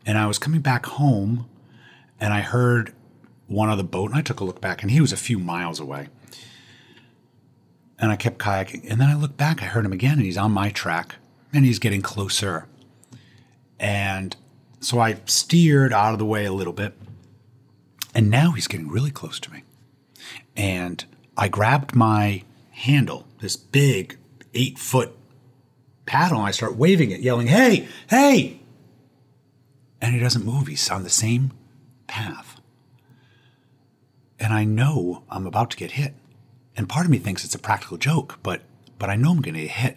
And I was coming back home and I heard one other boat, and I took a look back, and he was a few miles away. And I kept kayaking. And then I looked back, I heard him again, and he's on my track, and he's getting closer. And so I steered out of the way a little bit, and now he's getting really close to me. And I grabbed my handle, this big 8-foot paddle, and I start waving it, yelling, "Hey, hey!" And he doesn't move. He's on the same path. And I know I'm about to get hit. And part of me thinks it's a practical joke, but I know I'm going to get hit.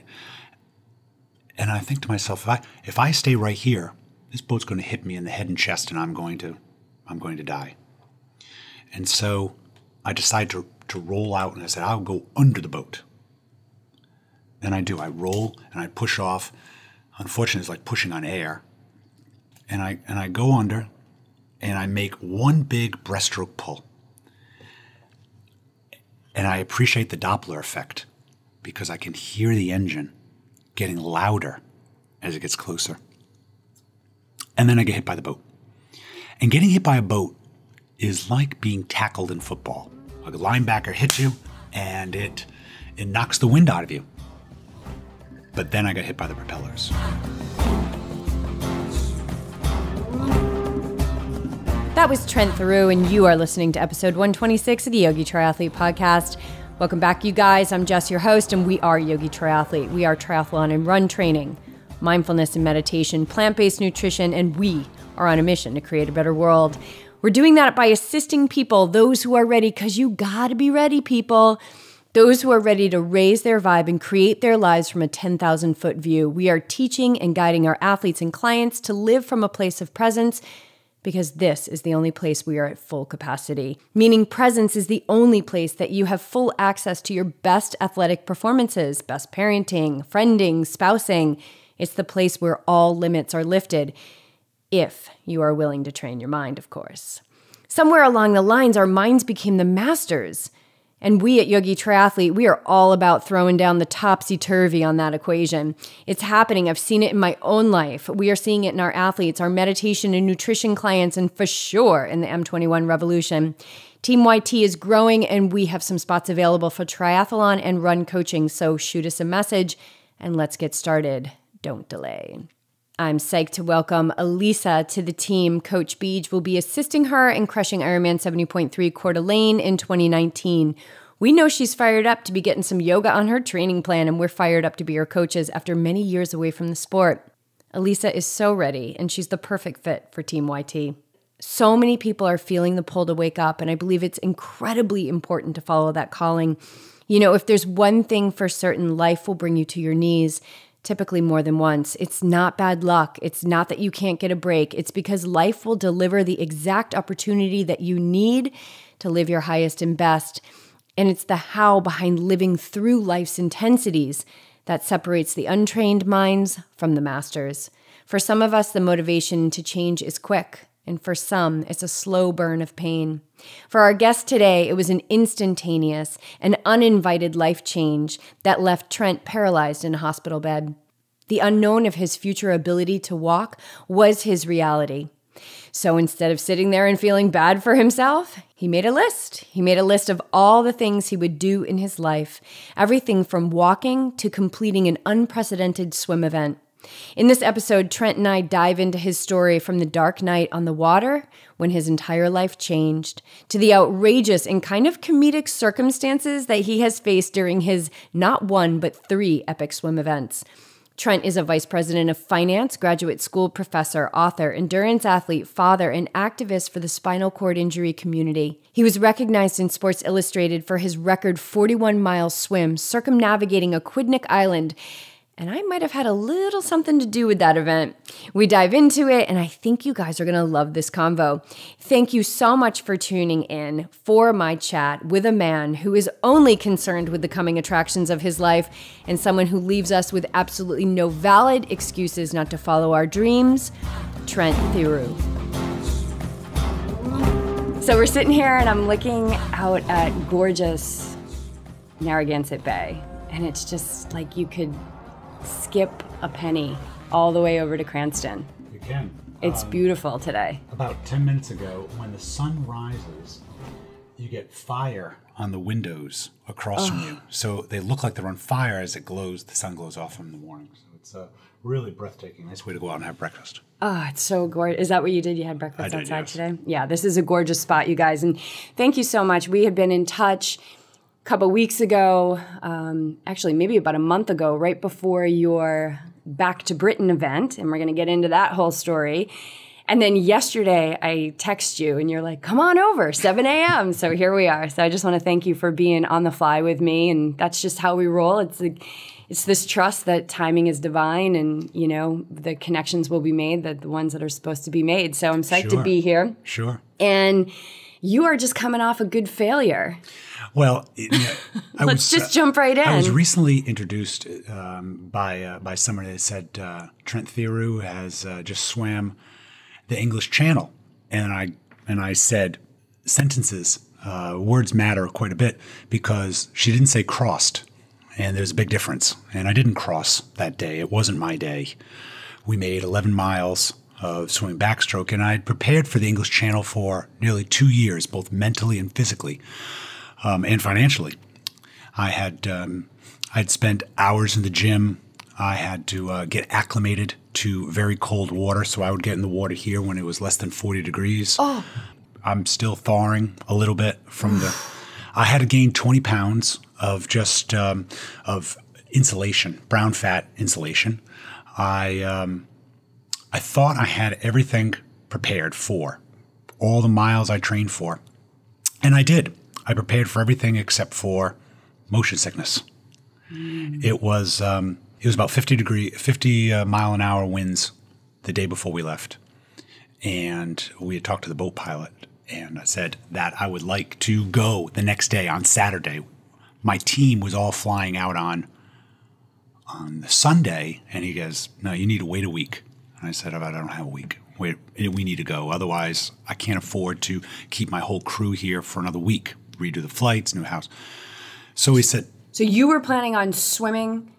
And I think to myself, if I stay right here, this boat's going to hit me in the head and chest, and I'm going to die. And so I decide to roll out, and I said, I'll go under the boat. And I do. I roll and I push off. Unfortunately, it's like pushing on air. And I go under, and I make one big breaststroke pull. And I appreciate the Doppler effect because I can hear the engine getting louder as it gets closer. And then I get hit by the boat. And getting hit by a boat is like being tackled in football. Like a linebacker hits you, and it knocks the wind out of you. But then I got hit by the propellers. That was Trent Theroux, and you are listening to episode 126 of the Yogi Triathlete Podcast. Welcome back, you guys. I'm Jess, your host, and we are Yogi Triathlete. We are triathlon and run training, mindfulness and meditation, plant-based nutrition, and we are on a mission to create a better world. We're doing that by assisting people, those who are ready, because you gotta be ready, people. Those who are ready to raise their vibe and create their lives from a 10,000-foot view. We are teaching and guiding our athletes and clients to live from a place of presence, because this is the only place we are at full capacity. Meaning presence is the only place that you have full access to your best athletic performances, best parenting, friending, spousing. It's the place where all limits are lifted, if you are willing to train your mind, of course. Somewhere along the lines, our minds became the masters. And we at Yogi Triathlete, we are all about throwing down the topsy-turvy on that equation. It's happening. I've seen it in my own life. We are seeing it in our athletes, our meditation and nutrition clients, and for sure in the M21 revolution. Team YT is growing, and we have some spots available for triathlon and run coaching. So shoot us a message, and let's get started. Don't delay. I'm psyched to welcome Elisa to the team. Coach Beej will be assisting her in crushing Ironman 70.3 Coeur d'Alene in 2019. We know she's fired up to be getting some yoga on her training plan, and we're fired up to be her coaches after many years away from the sport. Elisa is so ready, and she's the perfect fit for Team YT. So many people are feeling the pull to wake up, and I believe it's incredibly important to follow that calling. You know, if there's one thing for certain, life will bring you to your knees, typically more than once. It's not bad luck. It's not that you can't get a break. It's because life will deliver the exact opportunity that you need to live your highest and best. And it's the how behind living through life's intensities that separates the untrained minds from the masters. For some of us, the motivation to change is quick. And for some, it's a slow burn of pain. For our guest today, it was an instantaneous and uninvited life change that left Trent paralyzed in a hospital bed. The unknown of his future ability to walk was his reality. So instead of sitting there and feeling bad for himself, he made a list. He made a list of all the things he would do in his life, everything from walking to completing an unprecedented swim event. In this episode, Trent and I dive into his story from the dark night on the water, when his entire life changed, to the outrageous and kind of comedic circumstances that he has faced during his not one, but 3 epic swim events. Trent is a vice president of finance, graduate school professor, author, endurance athlete, father, and activist for the spinal cord injury community. He was recognized in Sports Illustrated for his record 41-mile swim circumnavigating Aquidneck Island, and I might have had a little something to do with that event. We dive into it, and I think you guys are going to love this convo. Thank you so much for tuning in for my chat with a man who is only concerned with the coming attractions of his life and someone who leaves us with absolutely no valid excuses not to follow our dreams, Trent Theroux. So we're sitting here, and I'm looking out at gorgeous Narragansett Bay, and it's just like you could skip a penny all the way over to Cranston. You can. It's beautiful today. About 10 minutes ago, when the sun rises, you get fire on the windows across from you. So they look like they're on fire as it glows. The sun glows off in the morning. So it's really breathtaking. Nice way to go out and have breakfast. Oh, it's so gorgeous. Is that what you did? You had breakfast I did, outside yes. today? Yeah, this is a gorgeous spot, you guys. And thank you so much. We had been in touch a couple weeks ago, actually maybe about a month ago, right before your Back to Britain event. And we're going to get into that whole story. And then yesterday I text you and you're like, come on over, 7 a.m. So here we are. So I just want to thank you for being on the fly with me. And that's just how we roll. It's this trust that timing is divine and, you know, the connections will be made, the ones that are supposed to be made. So I'm psyched to be here. Sure. And you are just coming off a good failure. Well, Let's just jump right in. I was recently introduced by somebody that said Trent Theroux has just swam the English Channel, and I said sentences, words matter quite a bit because she didn't say crossed, and there's a big difference. And I didn't cross that day; it wasn't my day. We made 11 miles of swimming backstroke, and I had prepared for the English Channel for nearly 2 years, both mentally and physically. And financially, I'd spent hours in the gym. I had to get acclimated to very cold water, so I would get in the water here when it was less than 40 degrees. Oh. I'm still thawing a little bit from the. I had to gain 20 pounds of just of insulation, brown fat insulation. I thought I had everything prepared for all the miles I trained for, and I did. I prepared for everything except for motion sickness. It was about 50 mile an hour winds the day before we left. And we had talked to the boat pilot and I said that I would like to go the next day on Saturday. My team was all flying out on the Sunday and he goes, no, you need to wait a week. And I said, I don't have a week. We need to go. Otherwise, I can't afford to keep my whole crew here for another week. Redo the flights, new house. So he said. So you were planning on swimming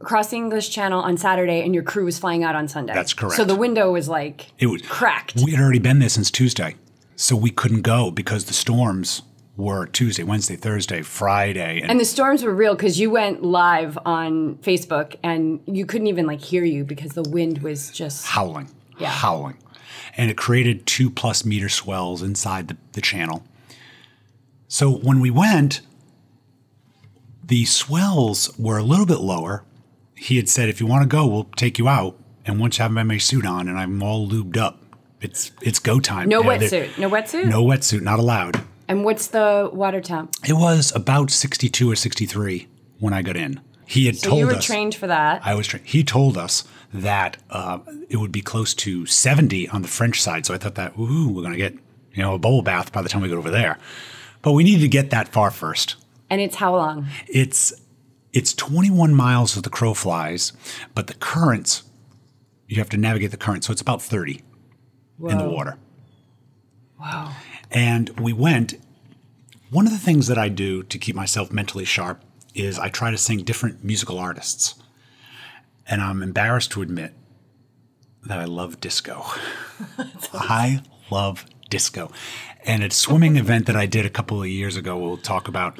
across the English Channel on Saturday and your crew was flying out on Sunday. That's correct. So the window was like cracked. We had already been there since Tuesday. So we couldn't go because the storms were Tuesday, Wednesday, Thursday, Friday. And the storms were real because you went live on Facebook and you couldn't even hear you because the wind was just howling. Yeah. Howling. And it created 2+ meter swells inside the channel. So when we went, the swells were a little bit lower. He had said, if you want to go, we'll take you out. And once you have my suit on and I'm all lubed up, it's go time. No wetsuit? No wetsuit? No wetsuit, not allowed. And what's the water temp? It was about 62 or 63 when I got in. He had told us. So you were trained for that. I was trained. He told us that it would be close to 70 on the French side. So I thought that, we're going to get a bubble bath by the time we get over there. But we needed to get that far first. And it's how long? It's 21 miles as the crow flies, but the currents, you have to navigate the current. So it's about 30 in the water. Wow. And we went. One of the things that I do to keep myself mentally sharp is I try to sing different musical artists. And I'm embarrassed to admit that I love disco. I love disco. And at a swimming event that I did a couple of years ago, we'll talk about,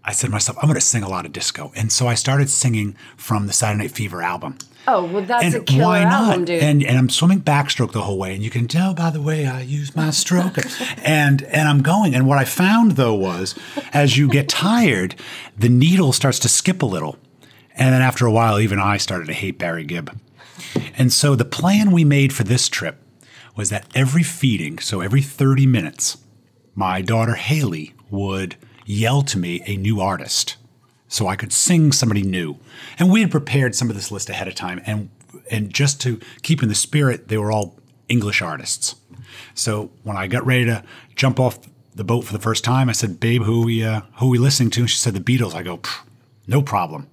I said to myself, I'm going to sing a lot of disco. And so I started singing from the Saturday Night Fever album. Oh, well, that's and a killer why not? album, dude. And I'm swimming backstroke the whole way. And you can tell by the way I use my stroke. and I'm going. And what I found, though, was as you get tired, the needle starts to skip a little. And then after a while, even I started to hate Barry Gibb. And so the plan we made for this trip was that every feeding, so every 30 minutes, my daughter Haley would yell to me a new artist so I could sing somebody new. And we had prepared some of this list ahead of time. And just to keep in the spirit, they were all English artists. So when I got ready to jump off the boat for the first time, I said, babe, who are we listening to? And she said, the Beatles. I go, no problem.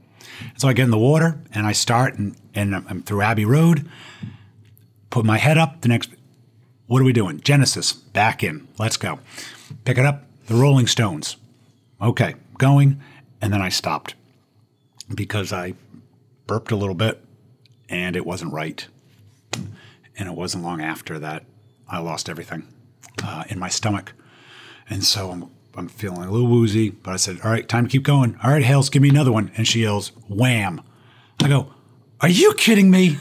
So I get in the water and I start and I'm through Abbey Road, put my head up. The next, what are we doing? Genesis, back in. Let's go. Pick it up. The Rolling Stones. Okay, going. And then I stopped because I burped a little bit and it wasn't right. And it wasn't long after that I lost everything in my stomach. And so I'm feeling a little woozy, but I said, all right, time to keep going. All right, Hales, give me another one. And she yells, wham. I go, are you kidding me?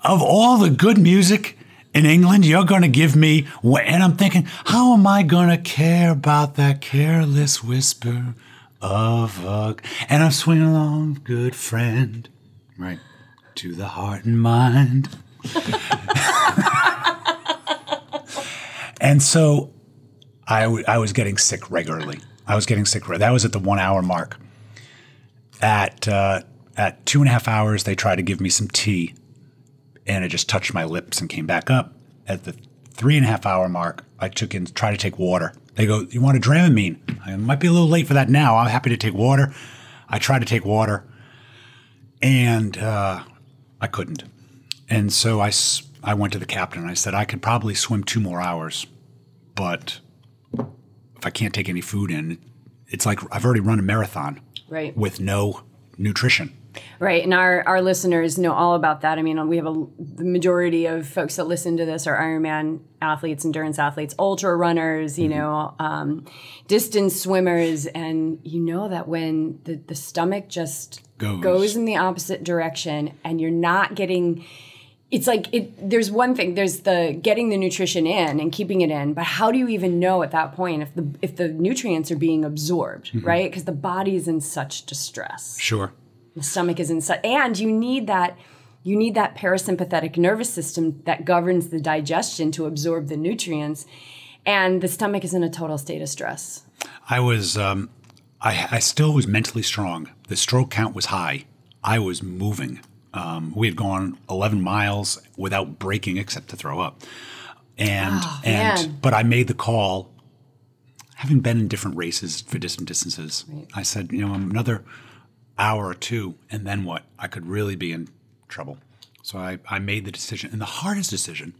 Of all the good music in England, you're going to give me, and I'm thinking, how am I going to care about that careless whisper of a, and I'm swinging along, good friend, right, to the heart and mind. And so I was getting sick regularly. I was getting sick. That was at the 1 hour mark. At 2.5 hours, they tried to give me some tea, and it just touched my lips and came back up. At the 3.5 hour mark, I tried to take water. They go, you want a Dramamine? I might be a little late for that now. I'm happy to take water. I tried to take water, and I couldn't. And so I went to the captain and I said, I could probably swim 2 more hours, but if I can't take any food in, it's like I've already run a marathon with no nutrition. Right. And our listeners know all about that. I mean, we have the majority of folks that listen to this are Ironman athletes, endurance athletes, ultra runners, you know, distance swimmers. And you know that when the stomach just goes in the opposite direction and you're not getting, it's like there's one thing, there's the getting the nutrition in and keeping it in, but how do you even know at that point if the nutrients are being absorbed, right? Because the body is in such distress. Sure. The stomach is in such, and you need that parasympathetic nervous system that governs the digestion to absorb the nutrients, and the stomach is in a total state of stress. I was, I still was mentally strong. The stroke count was high. I was moving. We had gone 11 miles without breaking except to throw up. But I made the call, having been in different races for different distances. Right. I said, you know, another hour or two, and then what? I could really be in trouble. So I made the decision. And the hardest decision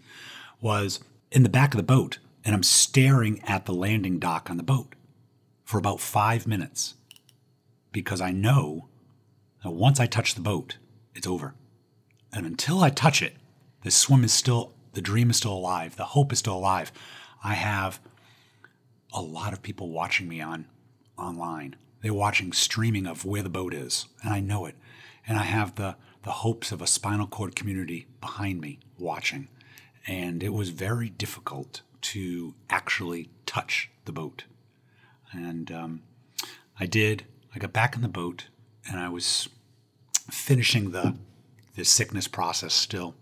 was in the back of the boat, and I'm staring at the landing dock on the boat for about 5 minutes because I know that once I touch the boat, it's over. And until I touch it, the dream is still alive. The hope is still alive. I have a lot of people watching me online. They're watching streaming of where the boat is, and I know it. And I have the hopes of a spinal cord community behind me watching. And it was very difficult to actually touch the boat. And I did. I got back in the boat, and I was finishing the sickness process still.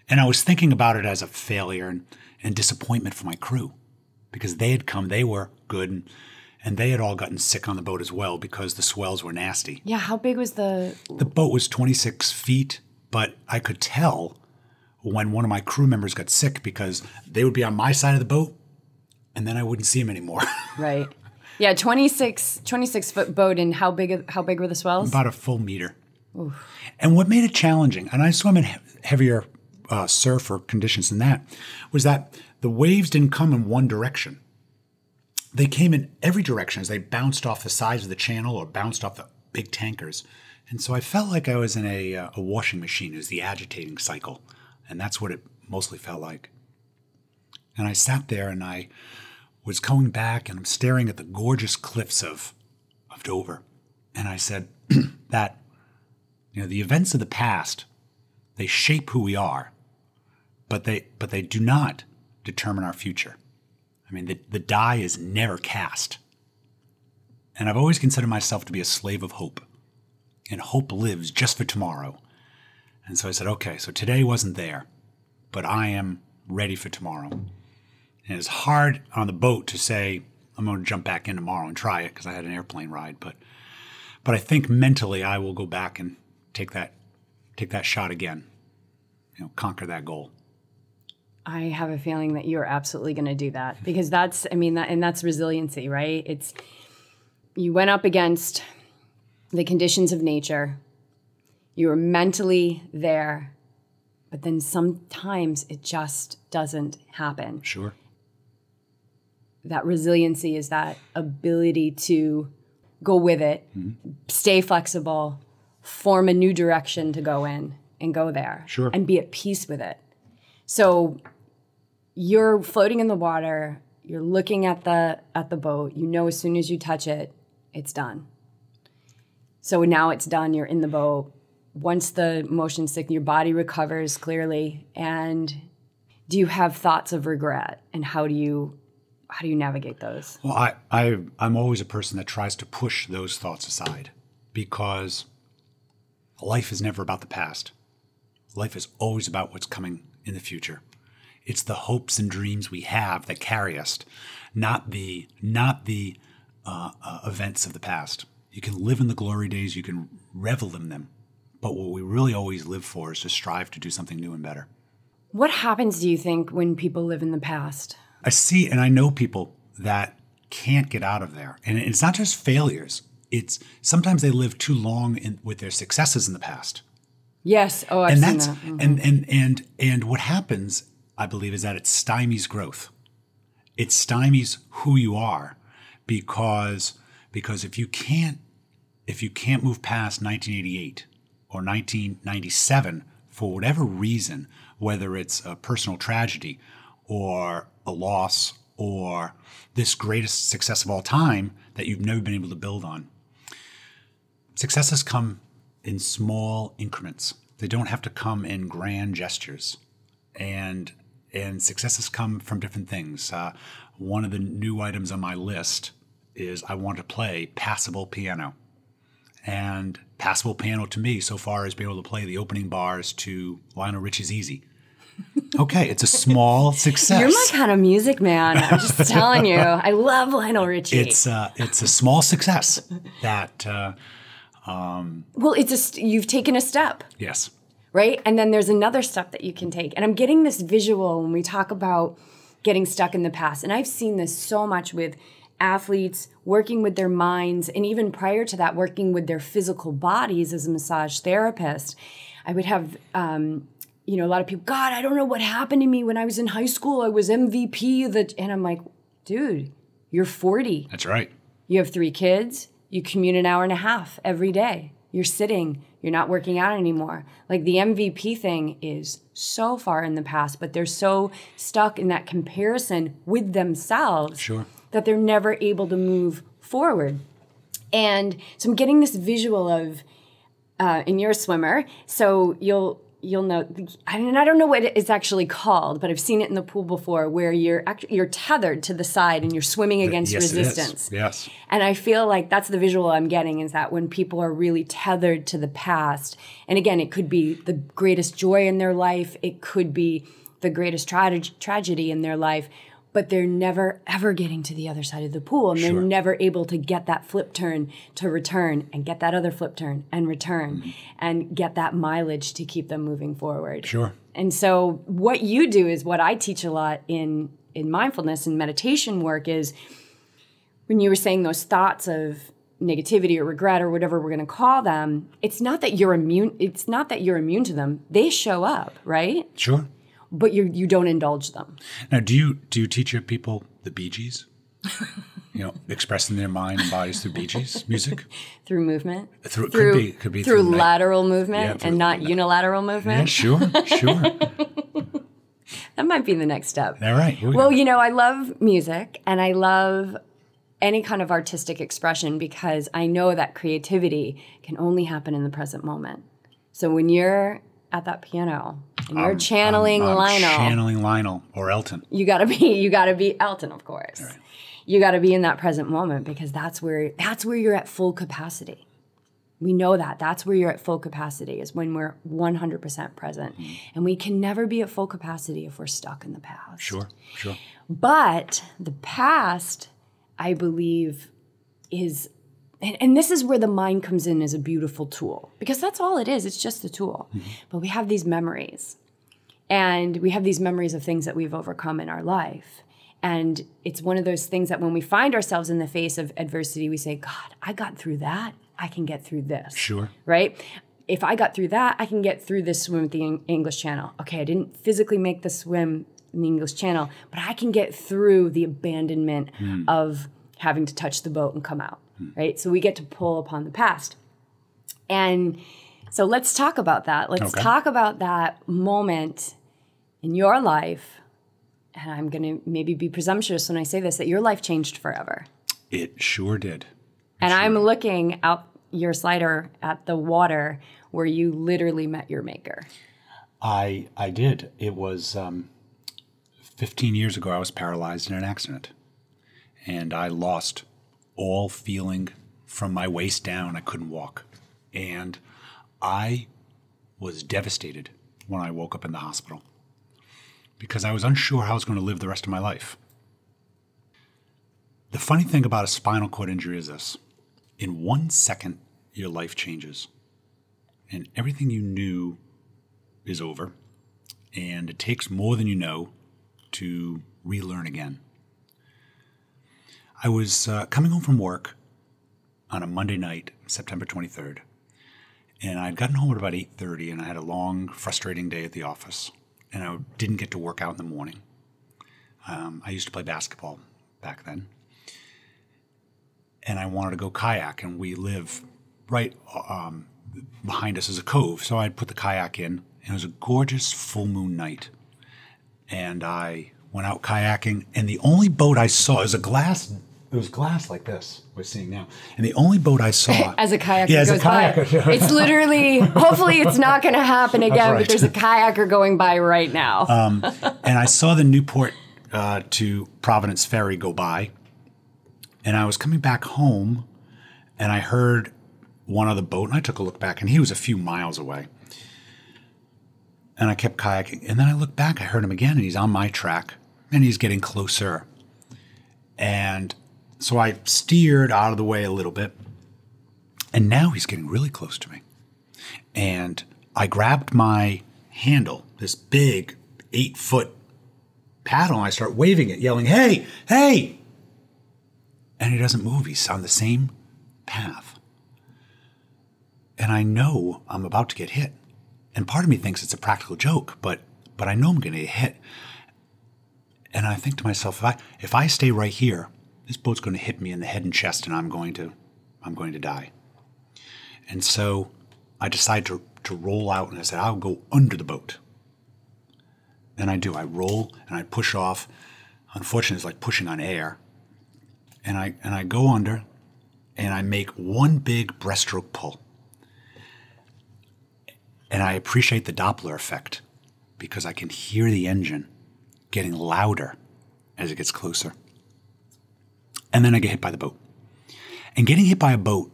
And I was thinking about it as a failure and disappointment for my crew because they had come, they were good, and they had all gotten sick on the boat as well because the swells were nasty. Yeah, how big was the boat was 26 feet, but I could tell when one of my crew members got sick because they would be on my side of the boat, and then I wouldn't see him anymore. Right. Yeah, 26-foot boat, and how big were the swells? About a full meter. Oof. And what made it challenging, and I swim in heavier surf or conditions than that, was that the waves didn't come in one direction. They came in every direction as they bounced off the sides of the channel or bounced off the big tankers. And so I felt like I was in a washing machine. It was the agitating cycle. And that's what it mostly felt like. And I sat there and I was going back and I'm staring at the gorgeous cliffs of Dover. And I said that, you know, the events of the past, they shape who we are, but they do not determine our future. I mean, the die is never cast. And I've always considered myself to be a slave of hope. And hope lives just for tomorrow. And so I said, okay, so today wasn't there, but I am ready for tomorrow. And it's hard on the boat to say, I'm going to jump back in tomorrow and try it because I had an airplane ride. But I think mentally I will go back and take that shot again, you know, conquer that goal. I have a feeling that you're absolutely going to do that because that's resiliency, right? It's, you went up against the conditions of nature. You were mentally there, but then sometimes it just doesn't happen. Sure. That resiliency is that ability to go with it, stay flexible, form a new direction to go in and go there. Sure. And be at peace with it. So you're floating in the water, you're looking at the boat, you know as soon as you touch it, it's done. So now it's done, you're in the boat. Once the motion sick, your body recovers clearly. And do you have thoughts of regret? And how do you navigate those? Well, I'm always a person that tries to push those thoughts aside, because life is never about the past. Life is always about what's coming in the future. It's the hopes and dreams we have that carry us, not the events of the past. You can live in the glory days, you can revel in them, but what we really always live for is to strive to do something new and better. What happens, do you think, when people live in the past? I see and I know people that can't get out of there. And it's not just failures. It's sometimes they live too long with their successes in the past. Yes. Oh, I've seen that. Mm-hmm. And what happens, I believe, is that it stymies growth. It stymies who you are, because if you can't move past 1988 or 1997 for whatever reason, whether it's a personal tragedy or a loss or this greatest success of all time that you've never been able to build on. Successes come in small increments. They don't have to come in grand gestures. And successes come from different things. One of the new items on my list is I want to play passable piano. And passable piano to me so far is being able to play the opening bars to Lionel Richie's Easy. Okay, it's a small success. You're my kind of music man. I'm just telling you. I love Lionel Richie. It's a small success that. Well, you've taken a step. Yes. Right, and then there's another step that you can take. And I'm getting this visual when we talk about getting stuck in the past. And I've seen this so much with athletes working with their minds, and even prior to that, working with their physical bodies as a massage therapist. I would have. A lot of people, God, I don't know what happened to me when I was in high school. I was MVP. And I'm like, dude, you're 40. That's right. You have 3 kids. You commute an hour and a half every day. You're sitting. You're not working out anymore. Like, the MVP thing is so far in the past, but they're so stuck in that comparison with themselves that they're never able to move forward. And so I'm getting this visual of, and you're a swimmer, so you'll know, I don't know what it's actually called, but I've seen it in the pool before, where you're tethered to the side and you're swimming against resistance. Yes. And I feel like that's the visual I'm getting, is that when people are really tethered to the past, and again, it could be the greatest joy in their life, it could be the greatest tragedy in their life, but they're never, ever getting to the other side of the pool. And they're never able to get that flip turn to return, and get that other flip turn and return, and get that mileage to keep them moving forward. Sure. And so what you do is what I teach a lot in mindfulness and meditation work is, when you were saying those thoughts of negativity or regret or whatever we're going to call them, it's not that you're immune to them. They show up, right? Sure. But you don't indulge them. Now, do you teach your people the Bee Gees? Expressing their mind and bodies through Bee Gees music? Through movement? Could be through lateral movement and not unilateral movement? Yeah, sure. That might be the next step. All right. Well, I love music, and I love any kind of artistic expression, because I know that creativity can only happen in the present moment. So when you're at that piano and you're channeling Lionel or Elton. You gotta be Elton, of course. Right. You gotta be in that present moment, because that's where you're at full capacity. We know that. That's where you're at full capacity, is when we're 100% present. Mm-hmm. And we can never be at full capacity if we're stuck in the past. Sure. But the past, I believe, is, and this is where the mind comes in as a beautiful tool, because that's all it is. It's just a tool. Mm-hmm. But we have these memories, and we have these memories of things that we've overcome in our life. And it's one of those things that when we find ourselves in the face of adversity, we say, God, I got through that. I can get through this. Sure. Right? If I got through that, I can get through this swim with the English Channel. Okay, I didn't physically make the swim in the English Channel, but I can get through the abandonment of having to touch the boat and come out. Right? So we get to pull upon the past. And so let's talk about that. Let's talk about that moment. in your life, and I'm going to maybe be presumptuous when I say this, that your life changed forever. It sure did. And I'm looking out your slider at the water where you literally met your maker. I did. It was 15 years ago. I was paralyzed in an accident, and I lost all feeling from my waist down. I couldn't walk, and I was devastated when I woke up in the hospital because I was unsure how I was going to live the rest of my life. The funny thing about a spinal cord injury is this. In 1 second, your life changes, and everything you knew is over, and it takes more than you know to relearn again. I was coming home from work on a Monday night, September 23rd, and I'd gotten home at about 8:30, and I had a long, frustrating day at the office, and I didn't get to work out in the morning. I used to play basketball back then, and I wanted to go kayak, and we live right behind us is a cove, so I'd put the kayak in, and it was a gorgeous full moon night, and I went out kayaking, and the only boat I saw was it was glass like this we're seeing now, and the only boat I saw as a kayaker goes by, it's literally, hopefully it's not going to happen again, right. But there's a kayaker going by right now. And I saw the Newport to Providence ferry go by, and I was coming back home, and I heard one other boat, and I took a look back, and he was a few miles away. And I kept kayaking, and then I looked back, I heard him again, and he's on my track, and he's getting closer. And so I steered out of the way a little bit, and now he's getting really close to me. And I grabbed my handle, this big 8-foot paddle, and I start waving it, yelling, "Hey, hey!" And he doesn't move. He's on the same path. And I know I'm about to get hit. And part of me thinks it's a practical joke, but I know I'm going to get hit. And I think to myself, if I stay right here, this boat's going to hit me in the head and chest, and I'm going to die. And so I decide to roll out, and I said, I'll go under the boat. And I do. I roll and I push off. Unfortunately, it's like pushing on air. And I go under, and I make one big breaststroke pull. And I appreciate the Doppler effect because I can hear the engine getting louder as it gets closer. And then I get hit by the boat. And getting hit by a boat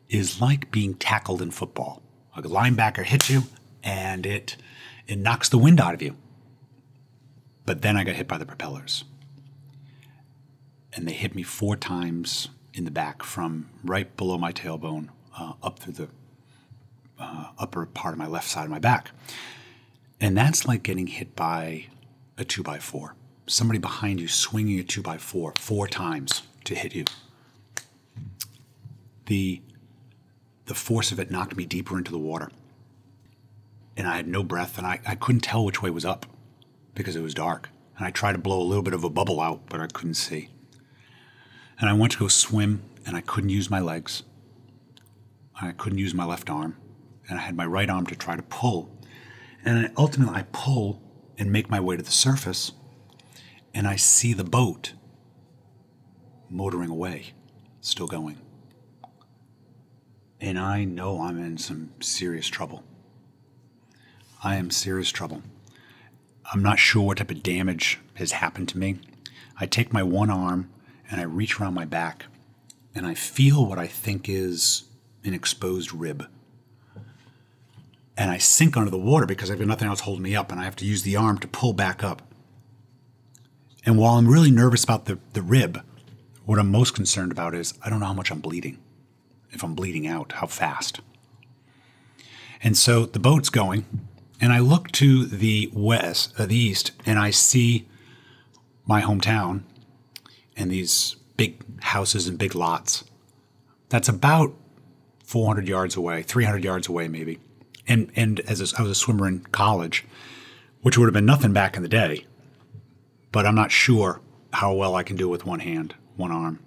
is like being tackled in football. A linebacker hits you, and it knocks the wind out of you. But then I got hit by the propellers. And they hit me 4 times in the back from right below my tailbone up through the upper part of my left side of my back. And that's like getting hit by a 2x4. Somebody behind you swinging a 2x4 4 times to hit you. The force of it knocked me deeper into the water. And I had no breath, and I couldn't tell which way was up because it was dark. And I tried to blow a little bit of a bubble out, but I couldn't see. And I went to go swim, and I couldn't use my legs. I couldn't use my left arm. And I had my right arm to try to pull. And ultimately, I pull and make my way to the surface, and I see the boat motoring away, still going. And I know I'm in some serious trouble. I am serious trouble. I'm not sure what type of damage has happened to me. I take my one arm, and I reach around my back, and I feel what I think is an exposed rib. And I sink under the water because I've got nothing else holding me up, and I have to use the arm to pull back up. And while I'm really nervous about the rib, what I'm most concerned about is I don't know how much I'm bleeding. If I'm bleeding out, how fast. And so the boat's going, and I look to the east, and I see my hometown and these big houses and big lots. That's about 400 yards away, 300 yards away maybe. And I was a swimmer in college, which would have been nothing back in the day, but I'm not sure how well I can do it with one hand, one arm.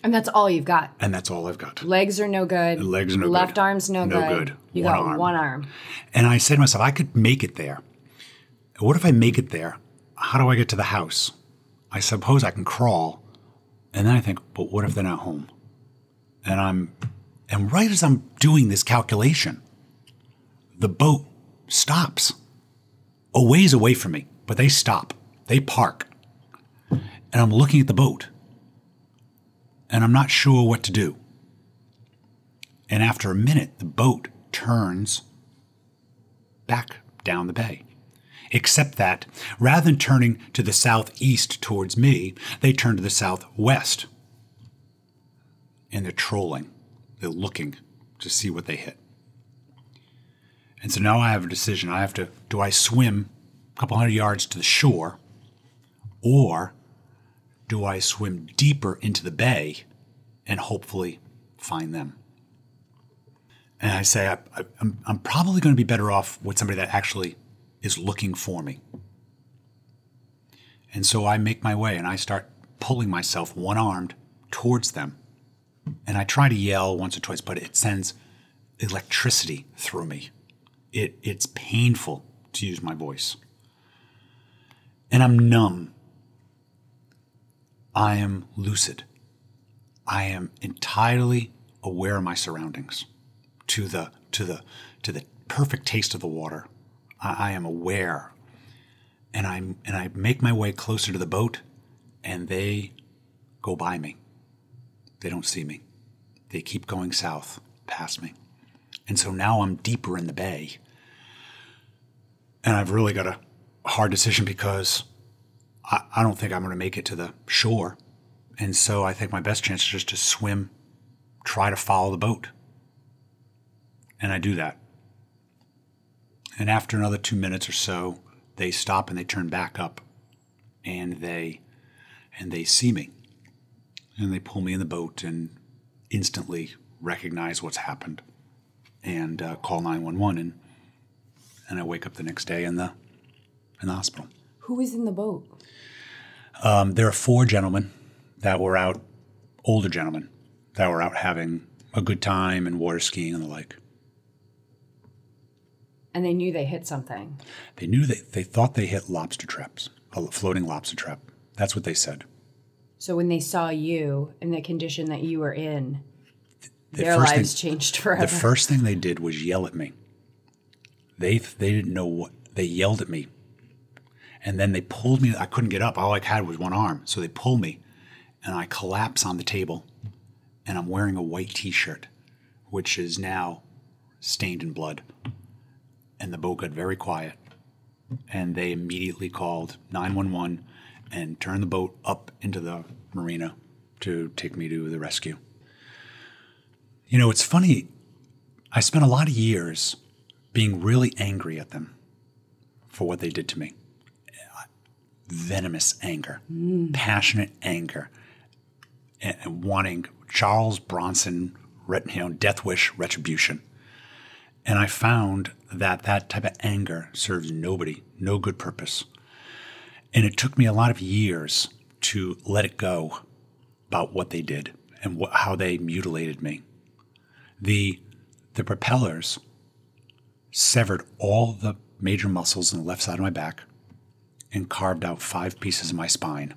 And that's all you've got. And that's all I've got. Legs are no good. Legs are no good. Left arm's no good. No good. You got one arm. And I said to myself, I could make it there. What if I make it there? How do I get to the house? I suppose I can crawl. And then I think, but what if they're not home? And right as I'm doing this calculation, the boat stops a ways away from me, but they stop. They park. And I'm looking at the boat. And I'm not sure what to do. And after a minute, the boat turns back down the bay. Except that rather than turning to the southeast towards me, they turn to the southwest. And they're trolling. They're looking to see what they hit. And so now I have a decision. Do I swim a couple hundred yards to the shore, or do I swim deeper into the bay and hopefully find them? And I say, I'm probably going to be better off with somebody that actually is looking for me. And so I make my way and I start pulling myself one-armed towards them. And I try to yell once or twice, but it sends electricity through me. It's painful to use my voice. And I'm numb. I am lucid. I am entirely aware of my surroundings. To the perfect taste of the water. I am aware. And I make my way closer to the boat, and they go by me. They don't see me. They keep going south past me. And so now I'm deeper in the bay. And I've really got a hard decision because I don't think I'm going to make it to the shore. And so I think my best chance is just to swim, try to follow the boat. And I do that. And after another 2 minutes or so, they stop and they turn back up. And they see me. And they pull me in the boat and instantly recognize what's happened and call 911. And I wake up the next day in the hospital. Who was in the boat? There are 4 gentlemen that were out, older gentlemen, that were out having a good time and water skiing and the like. And they knew they hit something. They knew they thought they hit lobster traps, a floating lobster trap. That's what they said. So when they saw you in the condition that you were in, their lives changed forever. The first thing they did was yell at me. They didn't know what. They yelled at me. And then they pulled me. I couldn't get up. All I had was one arm. So they pulled me, and I collapse on the table, and I'm wearing a white T-shirt, which is now stained in blood. And the boat got very quiet, and they immediately called 911 and turned the boat up into the marina to take me to the rescue. You know, it's funny. I spent a lot of years being really angry at them for what they did to me. Venomous anger, passionate anger, and wanting Charles Bronson, death wish retribution. And I found that type of anger serves nobody, no good purpose. And it took me a lot of years to let it go about what they did and how they mutilated me. The propellers severed all the major muscles in the left side of my back and carved out 5 pieces of my spine.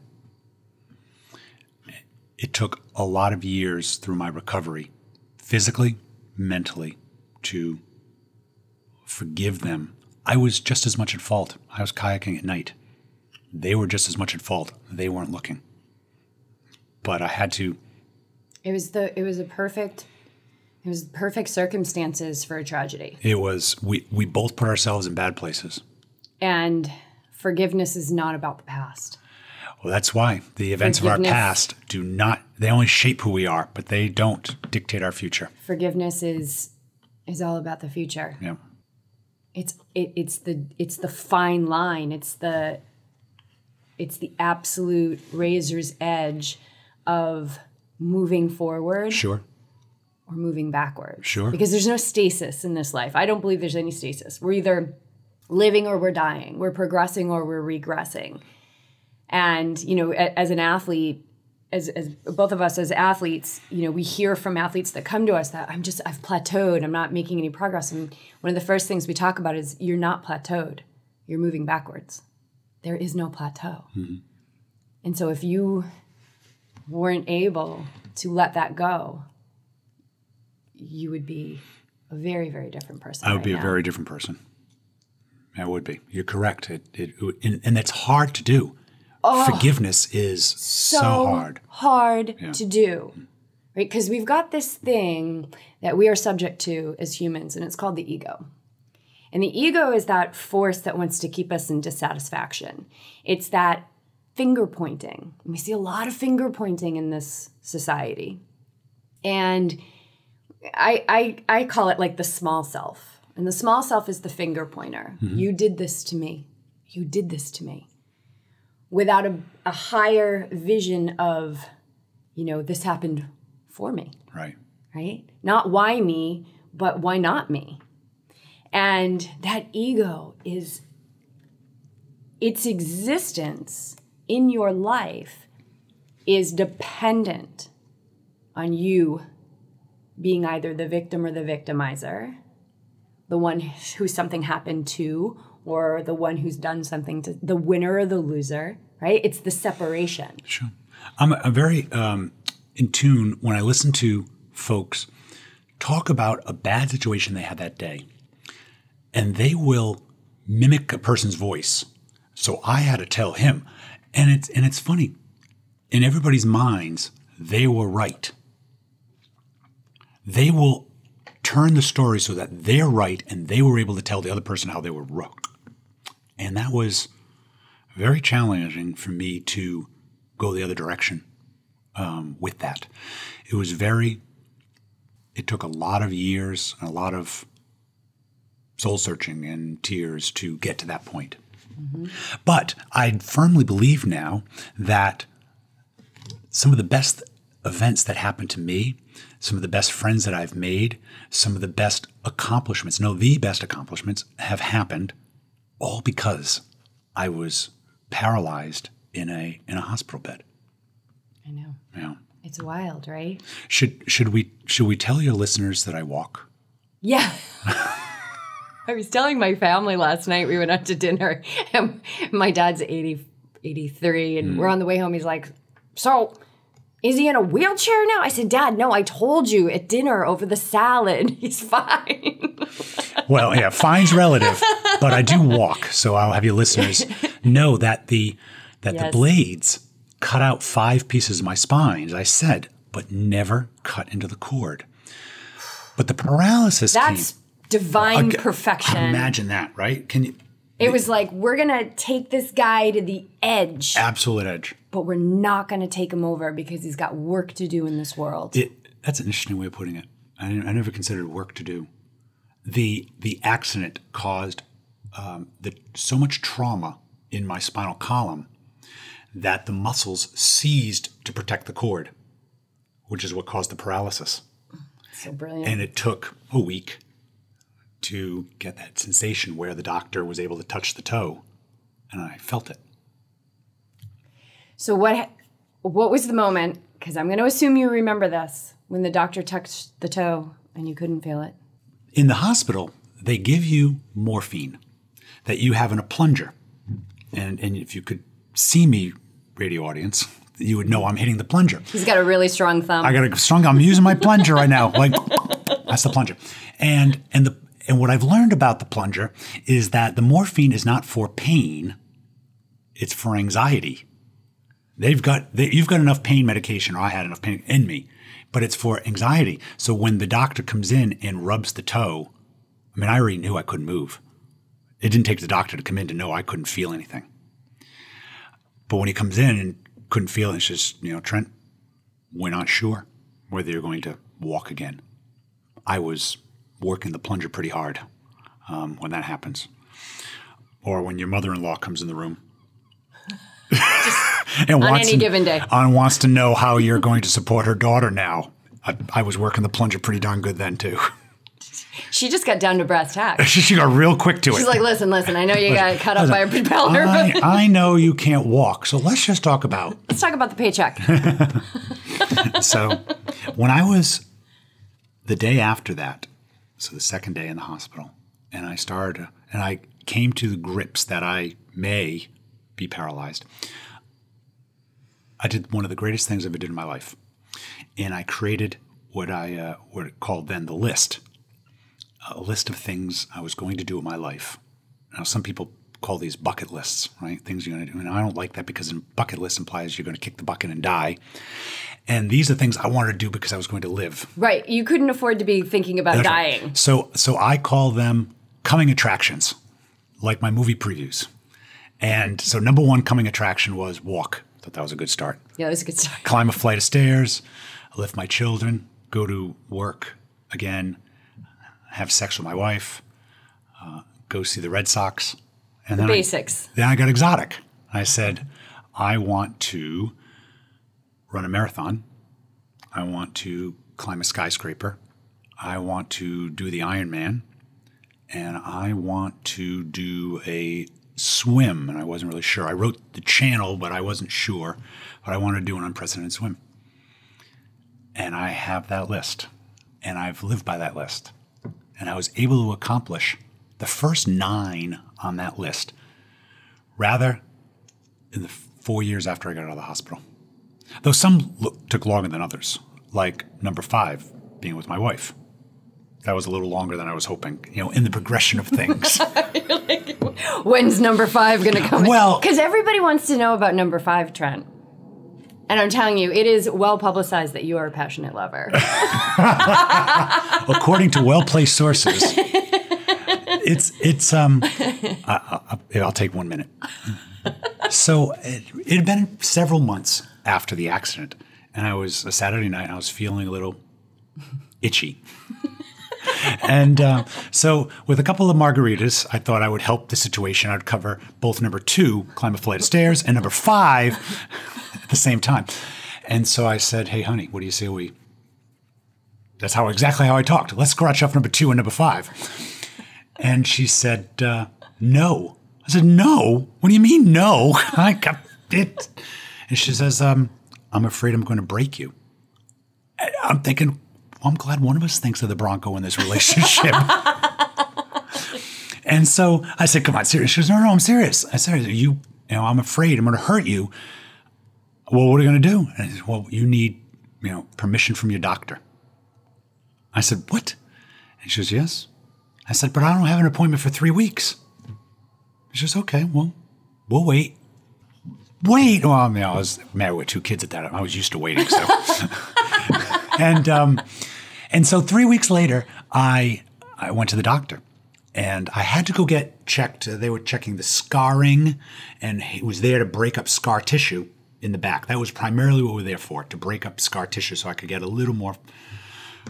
It took a lot of years through my recovery, physically, mentally, to forgive them. I was just as much at fault. I was kayaking at night. They were just as much at fault. They weren't looking. But I had to. It was perfect circumstances for a tragedy. It was. We both put ourselves in bad places. And forgiveness is not about the past. Well, that's why the events of our past do not. They only shape who we are, but they don't dictate our future. Forgiveness is all about the future. Yeah. It's the fine line. It's the absolute razor's edge of moving forward. Sure. Or moving backwards. Sure. Because there's no stasis in this life. I don't believe there's any stasis. We're either living or we're dying. We're progressing or we're regressing. And, you know, as an athlete, as both of us as athletes, you know, we hear from athletes that come to us that I've plateaued. I'm not making any progress. And one of the first things we talk about is you're not plateaued. you're moving backwards. There is no plateau. Mm-hmm. And so if you weren't able to let that go, you would be a very, very different person. I would be a very different person. I would be. You're correct. And it's hard to do. Forgiveness is so hard. Hard to do. Right? Because we've got this thing that we are subject to as humans, and it's called the ego. And the ego is that force that wants to keep us in dissatisfaction. It's that finger pointing. And we see a lot of finger pointing in this society. And I call it like the small self. And the small self is the finger pointer. Mm-hmm. You did this to me. You did this to me. Without a higher vision of, this happened for me. Right. Right? Not why me, but why not me? And that ego is, its existence in your life is dependent on you being either the victim or the victimizer, the one who something happened to, or the one who's done something to, the winner or the loser, right? It's the separation. Sure. I'm very in tune when I listen to folks talk about a bad situation they had that day, and they will mimic a person's voice. So I had to tell him, and it's funny. In everybody's minds, they were right. They will turn the story so that they're right, and they were able to tell the other person how they were wrong. And that was very challenging for me to go the other direction with that. It took a lot of years and a lot of soul searching and tears to get to that point. Mm-hmm. But I firmly believe now that some of the best events that happened to me, some of the best friends that I've made, some of the best accomplishments, the best accomplishments have happened all because I was paralyzed in a hospital bed. I know. Yeah. It's wild, right? Should we tell your listeners that I walk? Yeah. I was telling my family last night, we went out to dinner, and my dad's 83, and we're on the way home. He's like, so is he in a wheelchair now? I said, Dad, no, I told you at dinner over the salad. He's fine. Well, yeah, fine's relative, but I do walk. So I'll have your listeners know that the blades cut out 5 pieces of my spine, as I said, but never cut into the cord. But the paralysis That's divine perfection. Imagine that, right? It was like, we're going to take this guy to the edge. Absolute edge. But we're not going to take him over because he's got work to do in this world. That's an interesting way of putting it. I never considered work to do. The accident caused so much trauma in my spinal column that the muscles seized to protect the cord, which is what caused the paralysis. So brilliant. And it took a week to get that sensation where the doctor was able to touch the toe, and I felt it. So what was the moment, because I'm going to assume you remember this, when the doctor touched the toe and you couldn't feel it? In the hospital, they give you morphine that you have in a plunger. And if you could see me, radio audience, you would know I'm hitting the plunger. He's got a really strong thumb. I'm using my plunger right now. Like, that's the plunger. And what I've learned about the plunger is that the morphine is not for pain, it's for anxiety. You've got enough pain medication, or I had enough pain in me, but it's for anxiety. So when the doctor comes in and rubs the toe, I already knew I couldn't move. It didn't take the doctor to come in to know I couldn't feel anything. But when he comes in and couldn't feel it, it's just, Trent, we're not sure whether you're going to walk again. I was working the plunger pretty hard when that happens. Or when your mother-in-law comes in the room. And on any given day. And wants to know how you're going to support her daughter now. I was working the plunger pretty darn good then, too. She just got down to brass tacks. She got real quick to it. She's like, listen, I know you got cut up by a propeller. I know you can't walk, so let's just talk about... Let's talk about the paycheck. So when I was, the day after that, so the second day in the hospital, and I came to the grips that I may be paralyzed, I did one of the greatest things I ever did in my life. And I created what I called then the list, a list of things I was going to do in my life. Now, some people call these bucket lists, right? Things you're going to do. And I don't like that because a bucket list implies you're going to kick the bucket and die. And these are things I wanted to do because I was going to live. Right. You couldn't afford to be thinking about dying. Right. So I call them coming attractions, like my movie previews. And so number one coming attraction was walk. I thought that was a good start. Yeah, it was a good start. Climb a flight of stairs, lift my children, go to work again, have sex with my wife, go see the Red Sox. And then basics. Then I got exotic. I said, I want to run a marathon. I want to climb a skyscraper. I want to do the Ironman. And I want to do a swim. And I wasn't really sure. I wrote the channel, but I wasn't sure. But I wanted to do an unprecedented swim. And I have that list. And I've lived by that list. And I was able to accomplish the first 9 on that list, rather in the 4 years after I got out of the hospital. Though some took longer than others, like number 5, being with my wife. That was a little longer than I was hoping, in the progression of things. Like, when's number 5 going to come in? Well, because everybody wants to know about number 5, Trent. And I'm telling you, it is well publicized that you are a passionate lover. According to well-placed sources, I'll take 1 minute. So it had been several months after the accident, and I was a Saturday night, and I was feeling a little itchy. And so with a couple of margaritas, I thought I would help the situation. I'd cover both number 2, climb a flight of stairs, and number 5 at the same time. And so I said, hey, honey, what do you say that's exactly how I talked. Let's scratch off number 2 and number 5. And she said, no. I said, no? What do you mean, no? I got it. And she says, I'm afraid I'm going to break you. And I'm thinking, well, I'm glad one of us thinks of the Bronco in this relationship. And so I said, come on, serious? She goes, no, I'm serious. I said, I'm afraid I'm going to hurt you. Well, what are you going to do? And I said, well, you need, permission from your doctor. I said, what? And she goes, yes. I said, but I don't have an appointment for 3 weeks. She says, okay, well, we'll wait. Wait. Well, I was married with 2 kids at that time. I was used to waiting. So, and so 3 weeks later, I went to the doctor, and I had to go get checked. They were checking the scarring, and he was there to break up scar tissue in the back. That was primarily what we were there for, to break up scar tissue so I could get a little more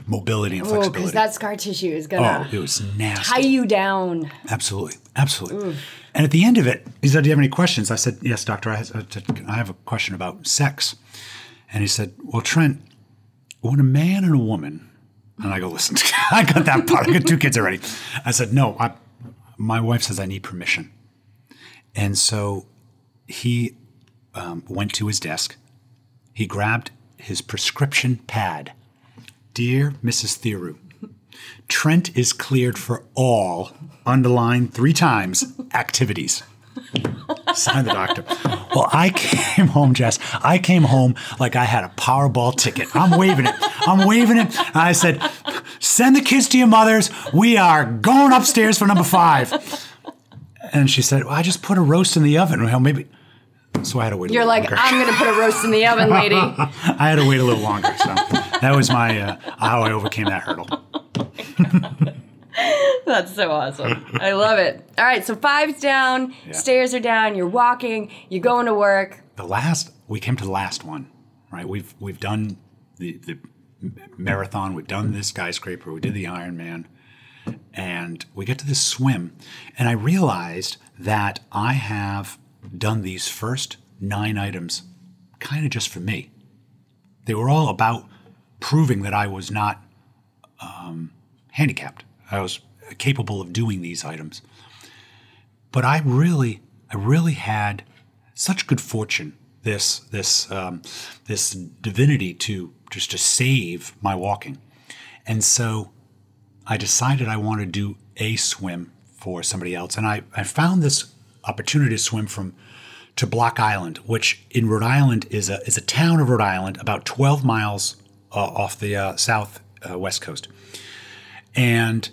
mobility and flexibility. Because that scar tissue is going to it was nasty. tie you down. Absolutely. And at the end of it, he said, do you have any questions? I said, yes, doctor, I have a question about sex. And he said, well, Trent, when a man and a woman, and I go, listen, I got that part. I got 2 kids already. I said, no, my wife says I need permission. And so he went to his desk. He grabbed his prescription pad. Dear Mrs. Theroux, Trent is cleared for all, underline 3 times, activities. Sign the doctor. Well, I came home, Jess. I came home like I had a Powerball ticket. I'm waving it. And I said, send the kids to your mothers. We are going upstairs for number 5. And she said, well, I just put a roast in the oven. Well, maybe. So I had to wait a little longer. You're like, I'm going to put a roast in the oven, lady. I had to wait a little longer. So that was my how I overcame that hurdle. That's so awesome. I love it. All right, so 5's down, stairs are down, you're walking, you're going to work. We came to the last one, right? We've done the marathon, we've done this skyscraper, we did the Ironman, and we get to this swim, and I realized that I have done these first 9 items kind of just for me. They were all about proving that I was not handicapped. I was capable of doing these items. But I really had such good fortune, this divinity to save my walking. And so I decided I want to do a swim for somebody else. And I found this opportunity to swim to Block Island, which in Rhode Island is a town of Rhode Island, about 12 miles off the south west coast. And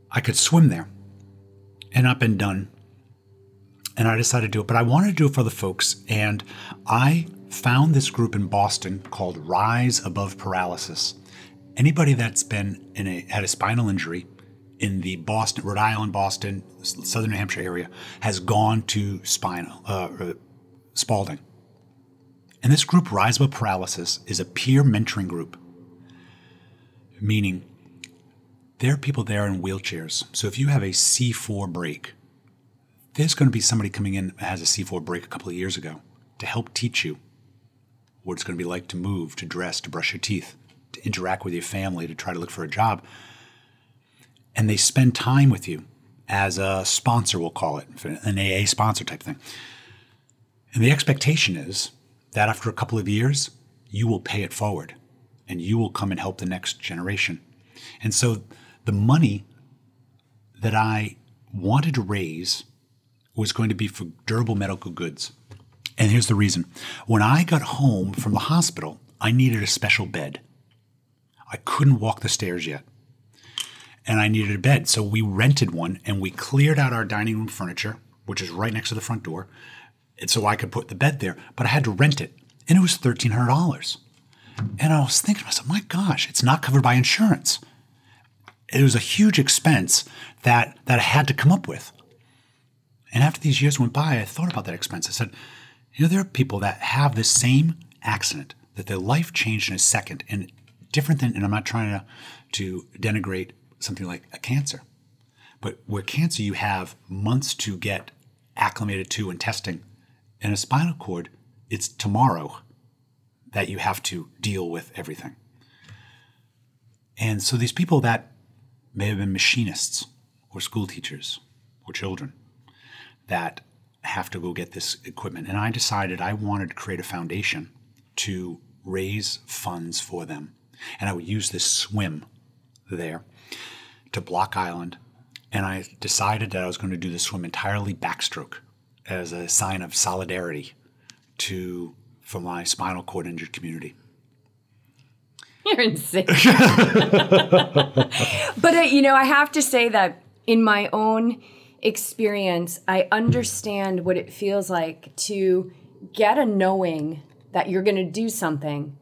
I could swim there. And I've been done. And I decided to do it. But I wanted to do it for the folks. And I found this group in Boston called Rise Above Paralysis. Anybody that's been had a spinal injury in the Rhode Island, Boston, southern New Hampshire area has gone to Spalding. And this group, Rise Above Paralysis, is a peer mentoring group, meaning there are people there in wheelchairs. So if you have a C4 break, there's going to be somebody coming in that has a C4 break a couple of years ago to help teach you what it's going to be like to move, to dress, to brush your teeth, to interact with your family, to try to look for a job. And they spend time with you as a sponsor, we'll call it, an AA sponsor type thing. And the expectation is that after a couple of years, you will pay it forward and you will come and help the next generation. And so the money that I wanted to raise was going to be for durable medical goods. And here's the reason. When I got home from the hospital, I needed a special bed. I couldn't walk the stairs yet. And I needed a bed. So we rented one and we cleared out our dining room furniture, which is right next to the front door. And so I could put the bed there, but I had to rent it. And it was $1,300. And I was thinking to myself, my gosh, it's not covered by insurance. It was a huge expense that I had to come up with. And after these years went by, I thought about that expense. I said, there are people that have this same accident, that their life changed in a second, and different than, and I'm not trying to denigrate something like a cancer, but where cancer you have months to get acclimated to and testing. In a spinal cord, it's tomorrow that you have to deal with everything. And so these people that may have been machinists or school teachers or children that have to go get this equipment. And I decided I wanted to create a foundation to raise funds for them. And I would use this swim there to Block Island. And I decided that I was going to do the swim entirely backstroke as a sign of solidarity for my spinal cord injured community. You're insane. But, I have to say that in my own experience, I understand what it feels like to get a knowing that you're going to do something,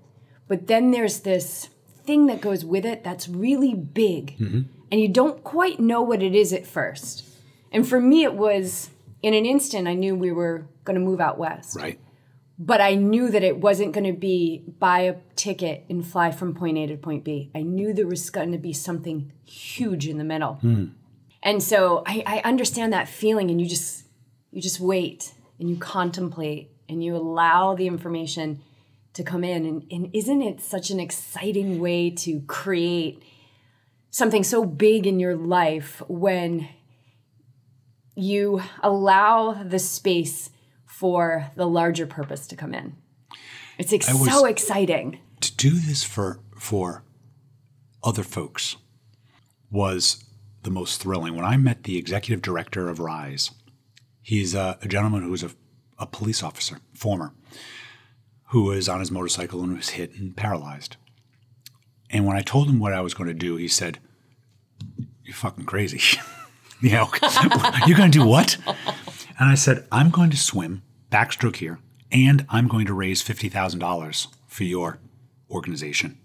but then there's this thing that goes with it that's really big, and you don't quite know what it is at first. And for me, it was, in an instant, I knew we were going to move out west. Right. But I knew that it wasn't going to be buy a ticket and fly from point A to point B. I knew there was going to be something huge in the middle. And so I understand that feeling, and you just wait and you contemplate and you allow the information to come in. And isn't it such an exciting way to create something so big in your life when you allow the space for the larger purpose to come in? It's so exciting. To do this for other folks was the most thrilling. When I met the executive director of Rise, he's a gentleman who was a police officer, former, who was on his motorcycle and was hit and paralyzed. And when I told him what I was going to do, he said, "You're fucking crazy." You're going to do what? And I said, "I'm going to swim backstroke here, and I'm going to raise $50,000 for your organization."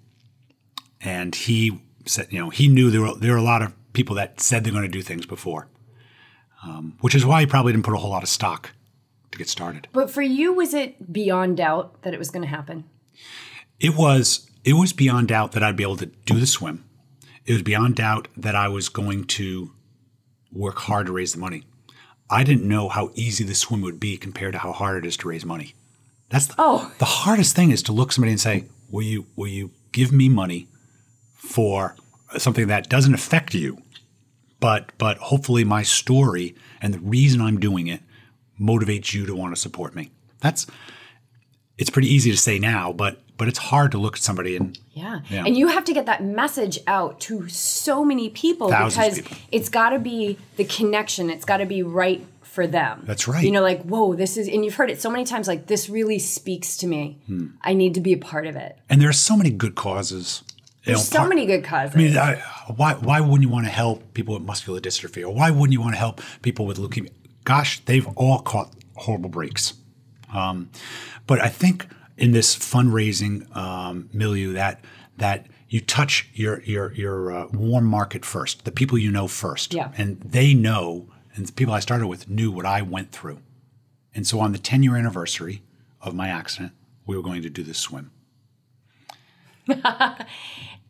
And he said, he knew there were a lot of people that said they're going to do things before, which is why he probably didn't put a whole lot of stock to get started. But for you, was it beyond doubt that it was going to happen? It was beyond doubt that I'd be able to do the swim. It was beyond doubt that I was going to work hard to raise the money. I didn't know how easy the swim would be compared to how hard it is to raise money. That's the hardest thing is to look somebody and say, will you give me money for something that doesn't affect you, but hopefully my story and the reason I'm doing it motivates you to want to support me. It's pretty easy to say now, but but it's hard to look at somebody and yeah. And you have to get that message out to so many people Thousands because it's got to be the connection. It's got to be right for them. That's right. You know, like, whoa, this is, and you've heard it so many times, like, this really speaks to me. I need to be a part of it. And there are so many good causes. There's so many good causes. I mean, why wouldn't you want to help people with muscular dystrophy? Or why wouldn't you want to help people with leukemia? Gosh, they've all caught horrible breaks. But I think in this fundraising milieu that you touch your warm market first, the people you know first. Yeah. And they know, and the people I started with knew what I went through. And so on the 10-year anniversary of my accident, we were going to do this swim.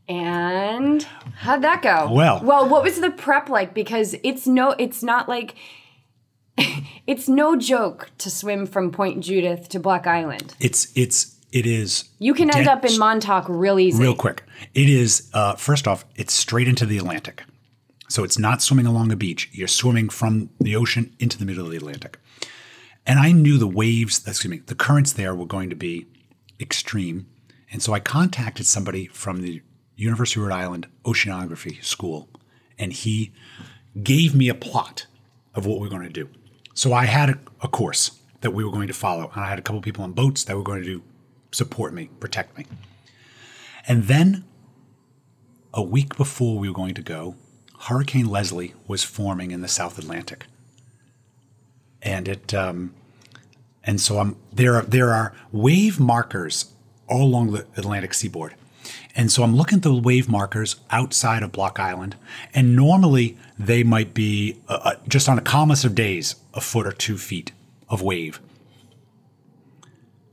And how'd that go? Well, what was the prep like? Because it's not like it's no joke to swim from Point Judith to Block Island. It is. You can end up in Montauk real easy. Real quick. It is, first off, it's straight into the Atlantic. So it's not swimming along a beach. You're swimming from the ocean into the middle of the Atlantic. And I knew the currents there were going to be extreme. And so I contacted somebody from the University of Rhode Island Oceanography School, and he gave me a plot of what we were going to do. So I had a course that we were going to follow, and I had a couple people on boats that were going to support me, protect me. And then a week before we were going to go, Hurricane Leslie was forming in the South Atlantic. And there are wave markers all along the Atlantic seaboard. And so I'm looking at the wave markers outside of Block Island, and normally they might be, just on the calmest of days, a foot or 2 feet of wave.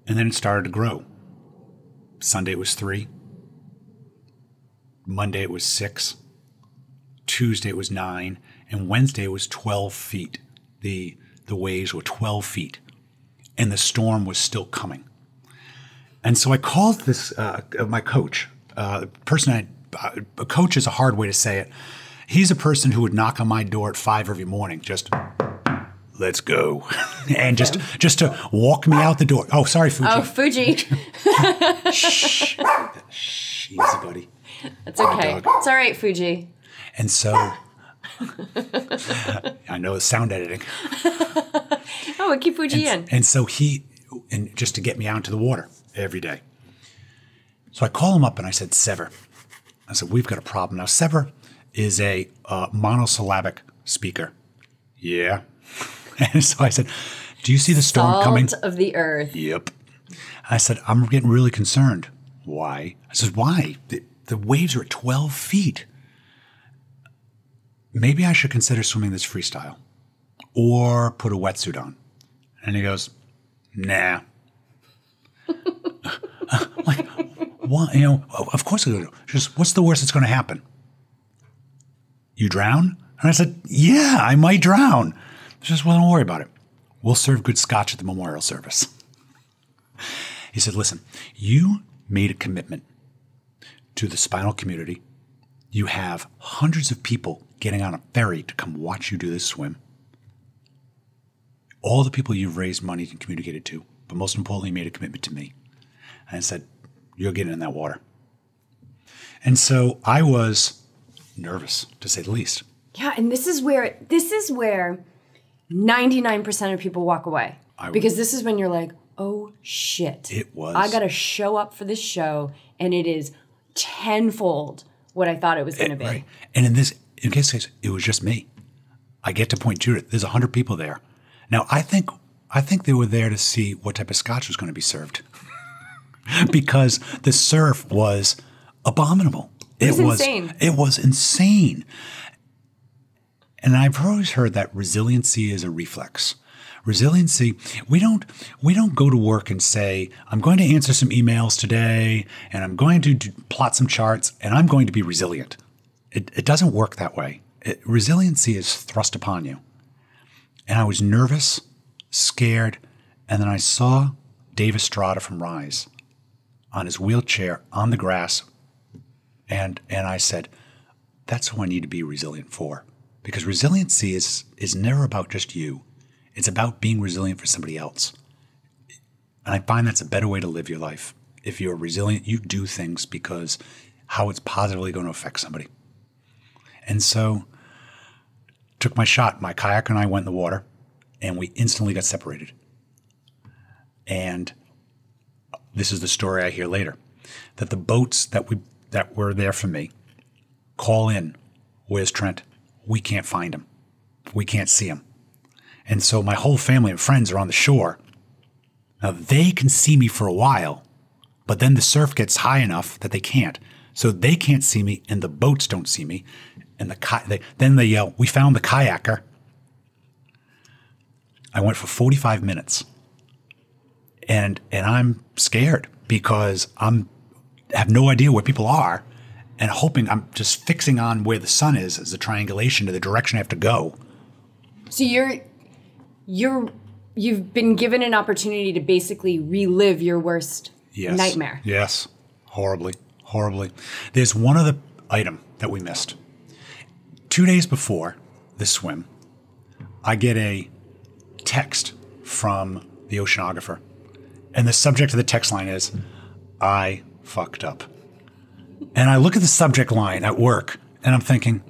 And then it started to grow. Sunday it was 3. Monday it was 6. Tuesday it was 9. And Wednesday it was 12 feet. The waves were 12 feet. And the storm was still coming. And so I called this my coach. A coach is a hard way to say it. He's a person who would knock on my door at 5 every morning, just, let's go. And just to walk me out the door. Oh, sorry, Fuji. Oh, Fuji. Shh. Shh, easy, buddy. That's okay. It's all right, Fuji. And so, I know it's sound editing. Oh, keep Fuji in. And so just to get me out into the water every day. So I call him up and I said, Sever. I said, we've got a problem. Now, Sever is a monosyllabic speaker. Yeah. And so I said, do you see the storm coming? Salt of the earth. Yep. I said, I'm getting really concerned. Why? I said, why? The waves are at 12 feet. Maybe I should consider swimming this freestyle or put a wetsuit on. And he goes, nah. Like, what? Of course I do. Just, what's the worst that's going to happen? You drown? And I said, yeah, I might drown. She says, well, don't worry about it. We'll serve good scotch at the memorial service. He said, listen, you made a commitment to the spinal community. You have hundreds of people getting on a ferry to come watch you do this swim. All the people you've raised money and communicated to, but most importantly, you made a commitment to me. And I said, you're getting in that water. And so I was nervous, to say the least. Yeah, and this is where 99% of people walk away. Because this is when you're like, oh shit. It was. I got to show up for this show, and it is tenfold what I thought it was going to be. Right. And in this case, it was just me. I get to Point Judith. There's 100 people there. Now, I think they were there to see what type of scotch was going to be served. Because the surf was abominable. It was insane. It was insane. And I've always heard that resiliency is a reflex. Resiliency, we don't go to work and say, I'm going to answer some emails today, and I'm going to plot some charts, and I'm going to be resilient. It doesn't work that way. Resiliency is thrust upon you. And I was nervous, scared, and then I saw Dave Estrada from Rise on his wheelchair on the grass, and I said, that's who I need to be resilient for. Because resiliency is never about just you. It's about being resilient for somebody else. And I find that's a better way to live your life. if you're resilient, you do things because how it's positively going to affect somebody. And so took my shot. My kayaker and I went in the water, and we instantly got separated. And this is the story I hear later, that the boats that were there for me call in, "Where's Trent? We can't find him. We can't see him." And so my whole family and friends are on the shore. Now they can see me for a while, but then the surf gets high enough that they can't. So they can't see me, and the boats don't see me. And then they yell, "We found the kayaker." I went for 45 minutes, and I'm scared because I have no idea where people are, and hoping I'm just fixing on where the sun is as the triangulation to the direction I have to go. So you've been given an opportunity to basically relive your worst nightmare. Yes, horribly. There's one other item that we missed. 2 days before the swim, I get a text from the oceanographer. And the subject of the text line is, "I fucked up." And I look at the subject line at work, and I'm thinking,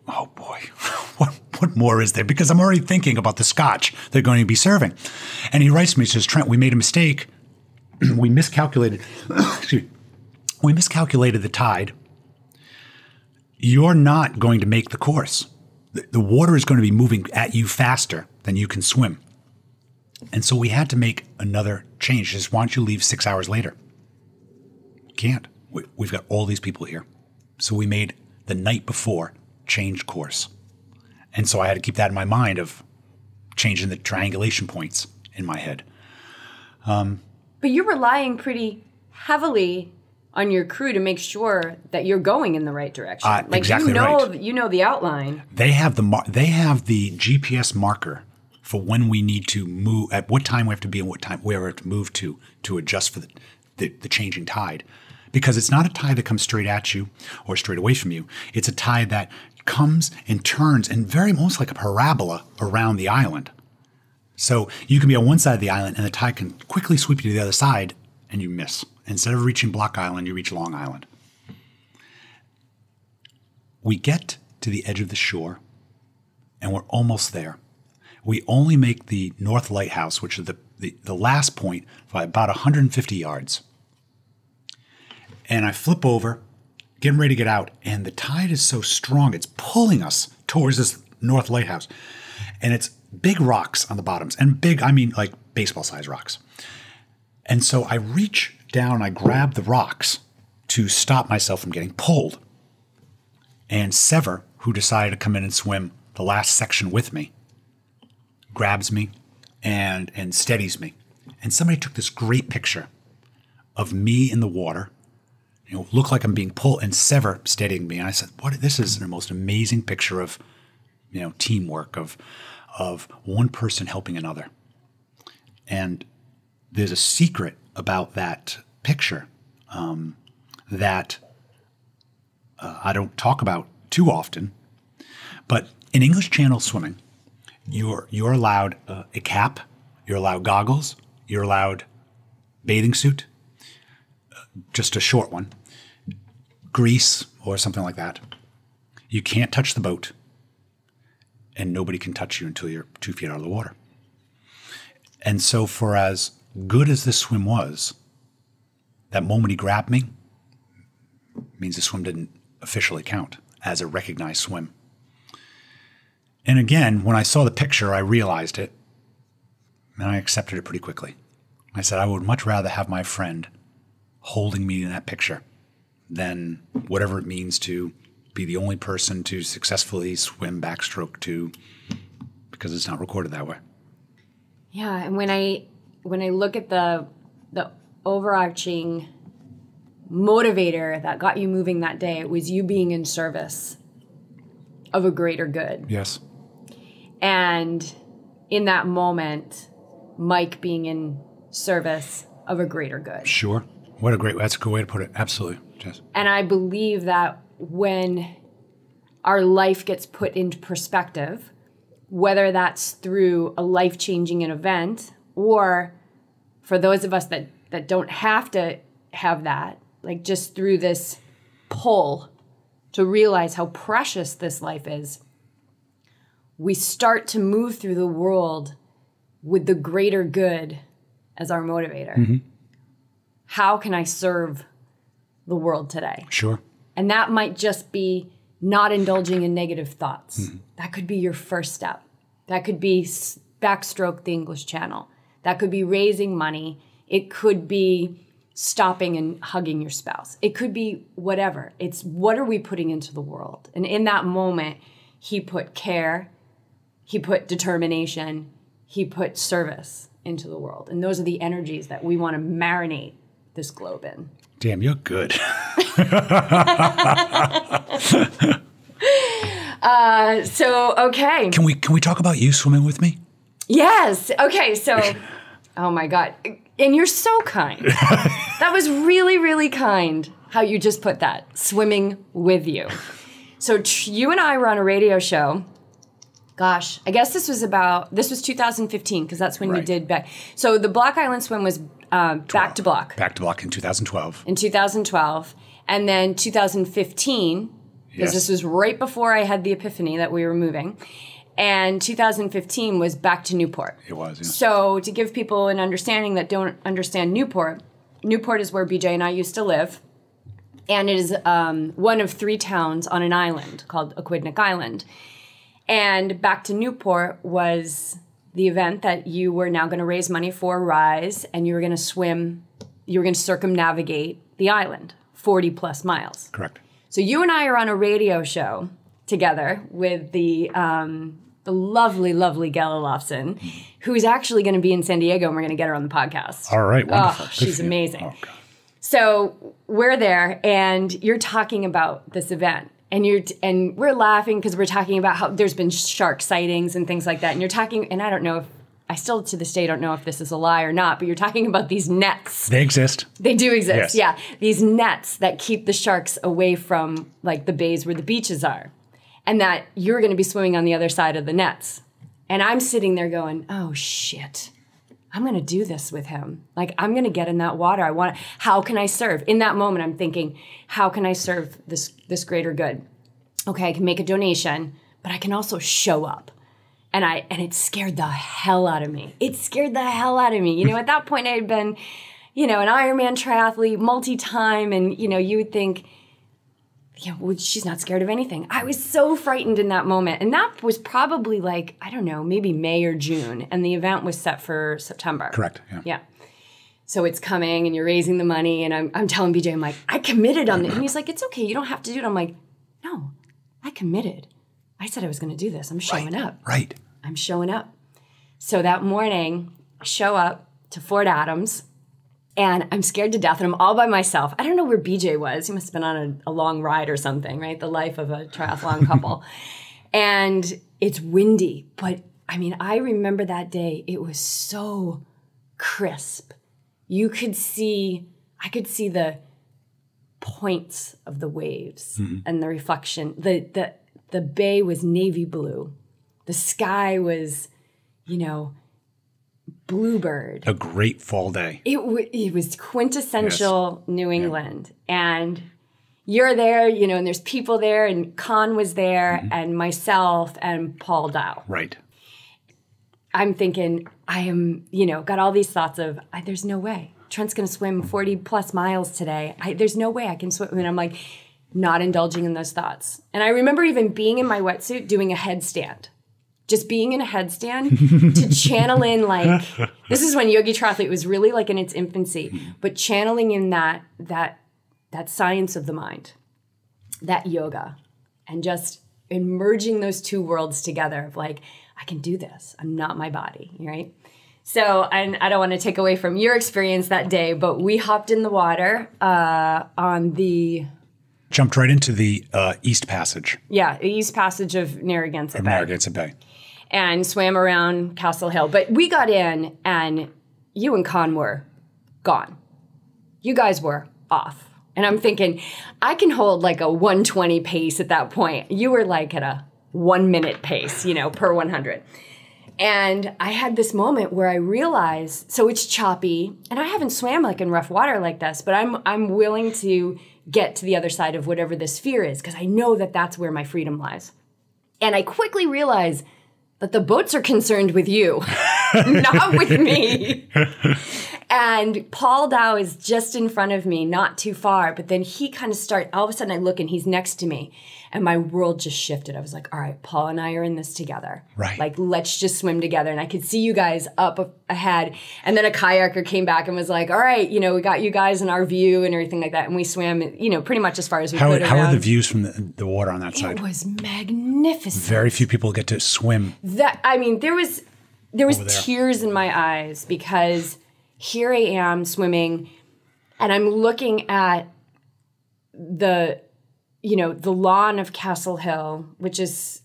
oh boy, what more is there? Because I'm already thinking about the scotch they're going to be serving. And he writes to me, he says, "Trent, we made a mistake. We miscalculated. We miscalculated the tide. You're not going to make the course. The water is going to be moving at you faster than you can swim. And so we had to make another change. Just why don't you leave 6 hours later?" Can't. We've got all these people here. So we made the night before change course. And so I had to keep that in my mind of changing the triangulation points in my head. But you're relying pretty heavily on your crew to make sure that you're going in the right direction. Exactly right. You know the outline. They have the GPS marker for when we need to move, at what time we have to be and what time where we have to move to adjust for the changing tide. Because it's not a tide that comes straight at you or straight away from you. It's a tide that comes and turns and very almost like a parabola around the island. So you can be on one side of the island and the tide can quickly sweep you to the other side and you miss. Instead of reaching Block Island, you reach Long Island. We get to the edge of the shore and we're almost there. We only make the North Lighthouse, which is the last point, by about 150 yards. And I flip over, getting ready to get out, and the tide is so strong, it's pulling us towards this North Lighthouse. And it's big rocks on the bottoms, and big, I mean like baseball-sized rocks. And so I reach down, I grab the rocks to stop myself from getting pulled. And Sever, who decided to come in and swim the last section with me, grabs me and steadies me. And somebody took this great picture of me in the water, look like I'm being pulled, and Sever steadying me. And I said, this is the most amazing picture of, teamwork, of one person helping another. And there's a secret about that picture that I don't talk about too often. But in English Channel swimming, you're allowed a cap, you're allowed goggles, you're allowed bathing suit, just a short one, grease or something like that. You can't touch the boat, and nobody can touch you until you're 2 feet out of the water. And so for as good as this swim was, that moment he grabbed me means the swim didn't officially count as a recognized swim. And again, when I saw the picture, I realized it, and I accepted it pretty quickly. I said, I would much rather have my friend holding me in that picture than whatever it means to be the only person to successfully swim backstroke to, because it's not recorded that way. Yeah, and when I look at the overarching motivator that got you moving that day, it was you being in service of a greater good. Yes. And in that moment, Mike being in service of a greater good. Sure. That's a good way to put it. Absolutely. Yes. And I believe that when our life gets put into perspective, whether that's through a life-changing event or for those of us that don't have to have that, like just through this pull to realize how precious this life is, we start to move through the world with the greater good as our motivator. Mm-hmm. How can I serve the world today? Sure. And that might just be not indulging in negative thoughts. Mm-hmm. That could be your first step. That could be backstroke the English Channel. That could be raising money. It could be stopping and hugging your spouse. It could be whatever. It's what are we putting into the world? And in that moment, he put care, he put determination, he put service into the world. And those are the energies that we want to marinate this globe in. Damn, you're good. Okay. Can we talk about you swimming with me? Yes. Okay. So, oh my God. And you're so kind. That was really, really kind how you just put that, swimming with you. So you and I were on a radio show. Gosh, I guess this was 2015 because that's when you did back. So the Block Island swim was back to block. Back to block in 2012. In 2012. And then 2015, because this was right before I had the epiphany that we were moving. And 2015 was back to Newport. It was, yeah. So to give people an understanding that don't understand Newport is where BJ and I used to live. And it is one of 3 towns on an island called Aquidneck Island. And back to Newport was the event that you were now going to raise money for Rise, and you were going to swim, you were going to circumnavigate the island, 40 plus miles. Correct. So you and I are on a radio show together with the lovely, lovely Gala Lofson, who's actually going to be in San Diego, and we're going to get her on the podcast. All right, wonderful. Oh, she's amazing. Oh, God. So we're there, and you're talking about this event. And we're laughing because we're talking about how there's been shark sightings and things like that. And you're talking, and I don't know if, I still to this day don't know if this is a lie or not, but you're talking about these nets. They exist. They do exist, Yes. yeah. These nets that keep the sharks away from like the bays where the beaches are. And that you're going to be swimming on the other side of the nets. And I'm sitting there going, oh shit. I'm going to do this with him. Like, I'm going to get in that water. How can I serve? In that moment, I'm thinking, how can I serve this greater good? Okay, I can make a donation, but I can also show up. And it scared the hell out of me. It scared the hell out of me. You know, at that point, I had been, an Ironman triathlete, multi-time, and, you would think, well, she's not scared of anything. I was so frightened in that moment. And that was probably like, I don't know, maybe May or June. And the event was set for September. Correct, yeah. Yeah. So it's coming and you're raising the money. And I'm telling BJ, I'm like, I committed on it. And he's like, it's okay. You don't have to do it. I'm like, no, I committed. I said I was going to do this. I'm showing up. Right. I'm showing up. So that morning, I show up to Fort Adams. And I'm scared to death, and I'm all by myself. I don't know where BJ was. He must have been on a long ride or something, right? The life of a triathlon couple. And it's windy. But, I remember that day. It was so crisp. I could see the points of the waves and the reflection. The bay was navy blue. The sky was, bluebird. A great fall day. It was quintessential New England. Yeah. And you're there, and there's people there, and Con was there, and myself, and Paul Dow. Right. I'm thinking, I am, got all these thoughts of, there's no way. Trent's going to swim 40 plus miles today. There's no way I can swim. And I'm like, not indulging in those thoughts. And I remember even being in my wetsuit doing a headstand. Just being in a headstand to channel in this is when Yogi Triathlete was really like in its infancy, but channeling in that science of the mind, that yoga, and just merging those two worlds together of I can do this. I'm not my body, right? So, and I don't want to take away from your experience that day, but we hopped in the water jumped right into the East Passage. Yeah, the East Passage of Narragansett Bay. Narragansett Bay. And swam around Castle Hill. But we got in, and you and Con were gone. You guys were off. And I'm thinking, I can hold a 120 pace at that point. You were at a 1 minute pace, per 100. And I had this moment where I realized, so it's choppy, and I haven't swam like in rough water like this, but I'm willing to get to the other side of whatever this fear is, because I know that that's where my freedom lies. And I quickly realized that the boats are concerned with you, not with me. And Paul Dow is just in front of me, not too far. But then he kind of all of a sudden I look and he's next to me. And my world just shifted. I was like, all right, Paul and I are in this together. Right. Like, let's just swim together. And I could see you guys up ahead. And then a kayaker came back and was like, all right, we got you guys in our view and everything like that. And we swam, pretty much as far as we could. How are the views from the water on that side? It was magnificent. Very few people get to swim. There was tears in my eyes, because here I am swimming and I'm looking at the lawn of Castle Hill, which is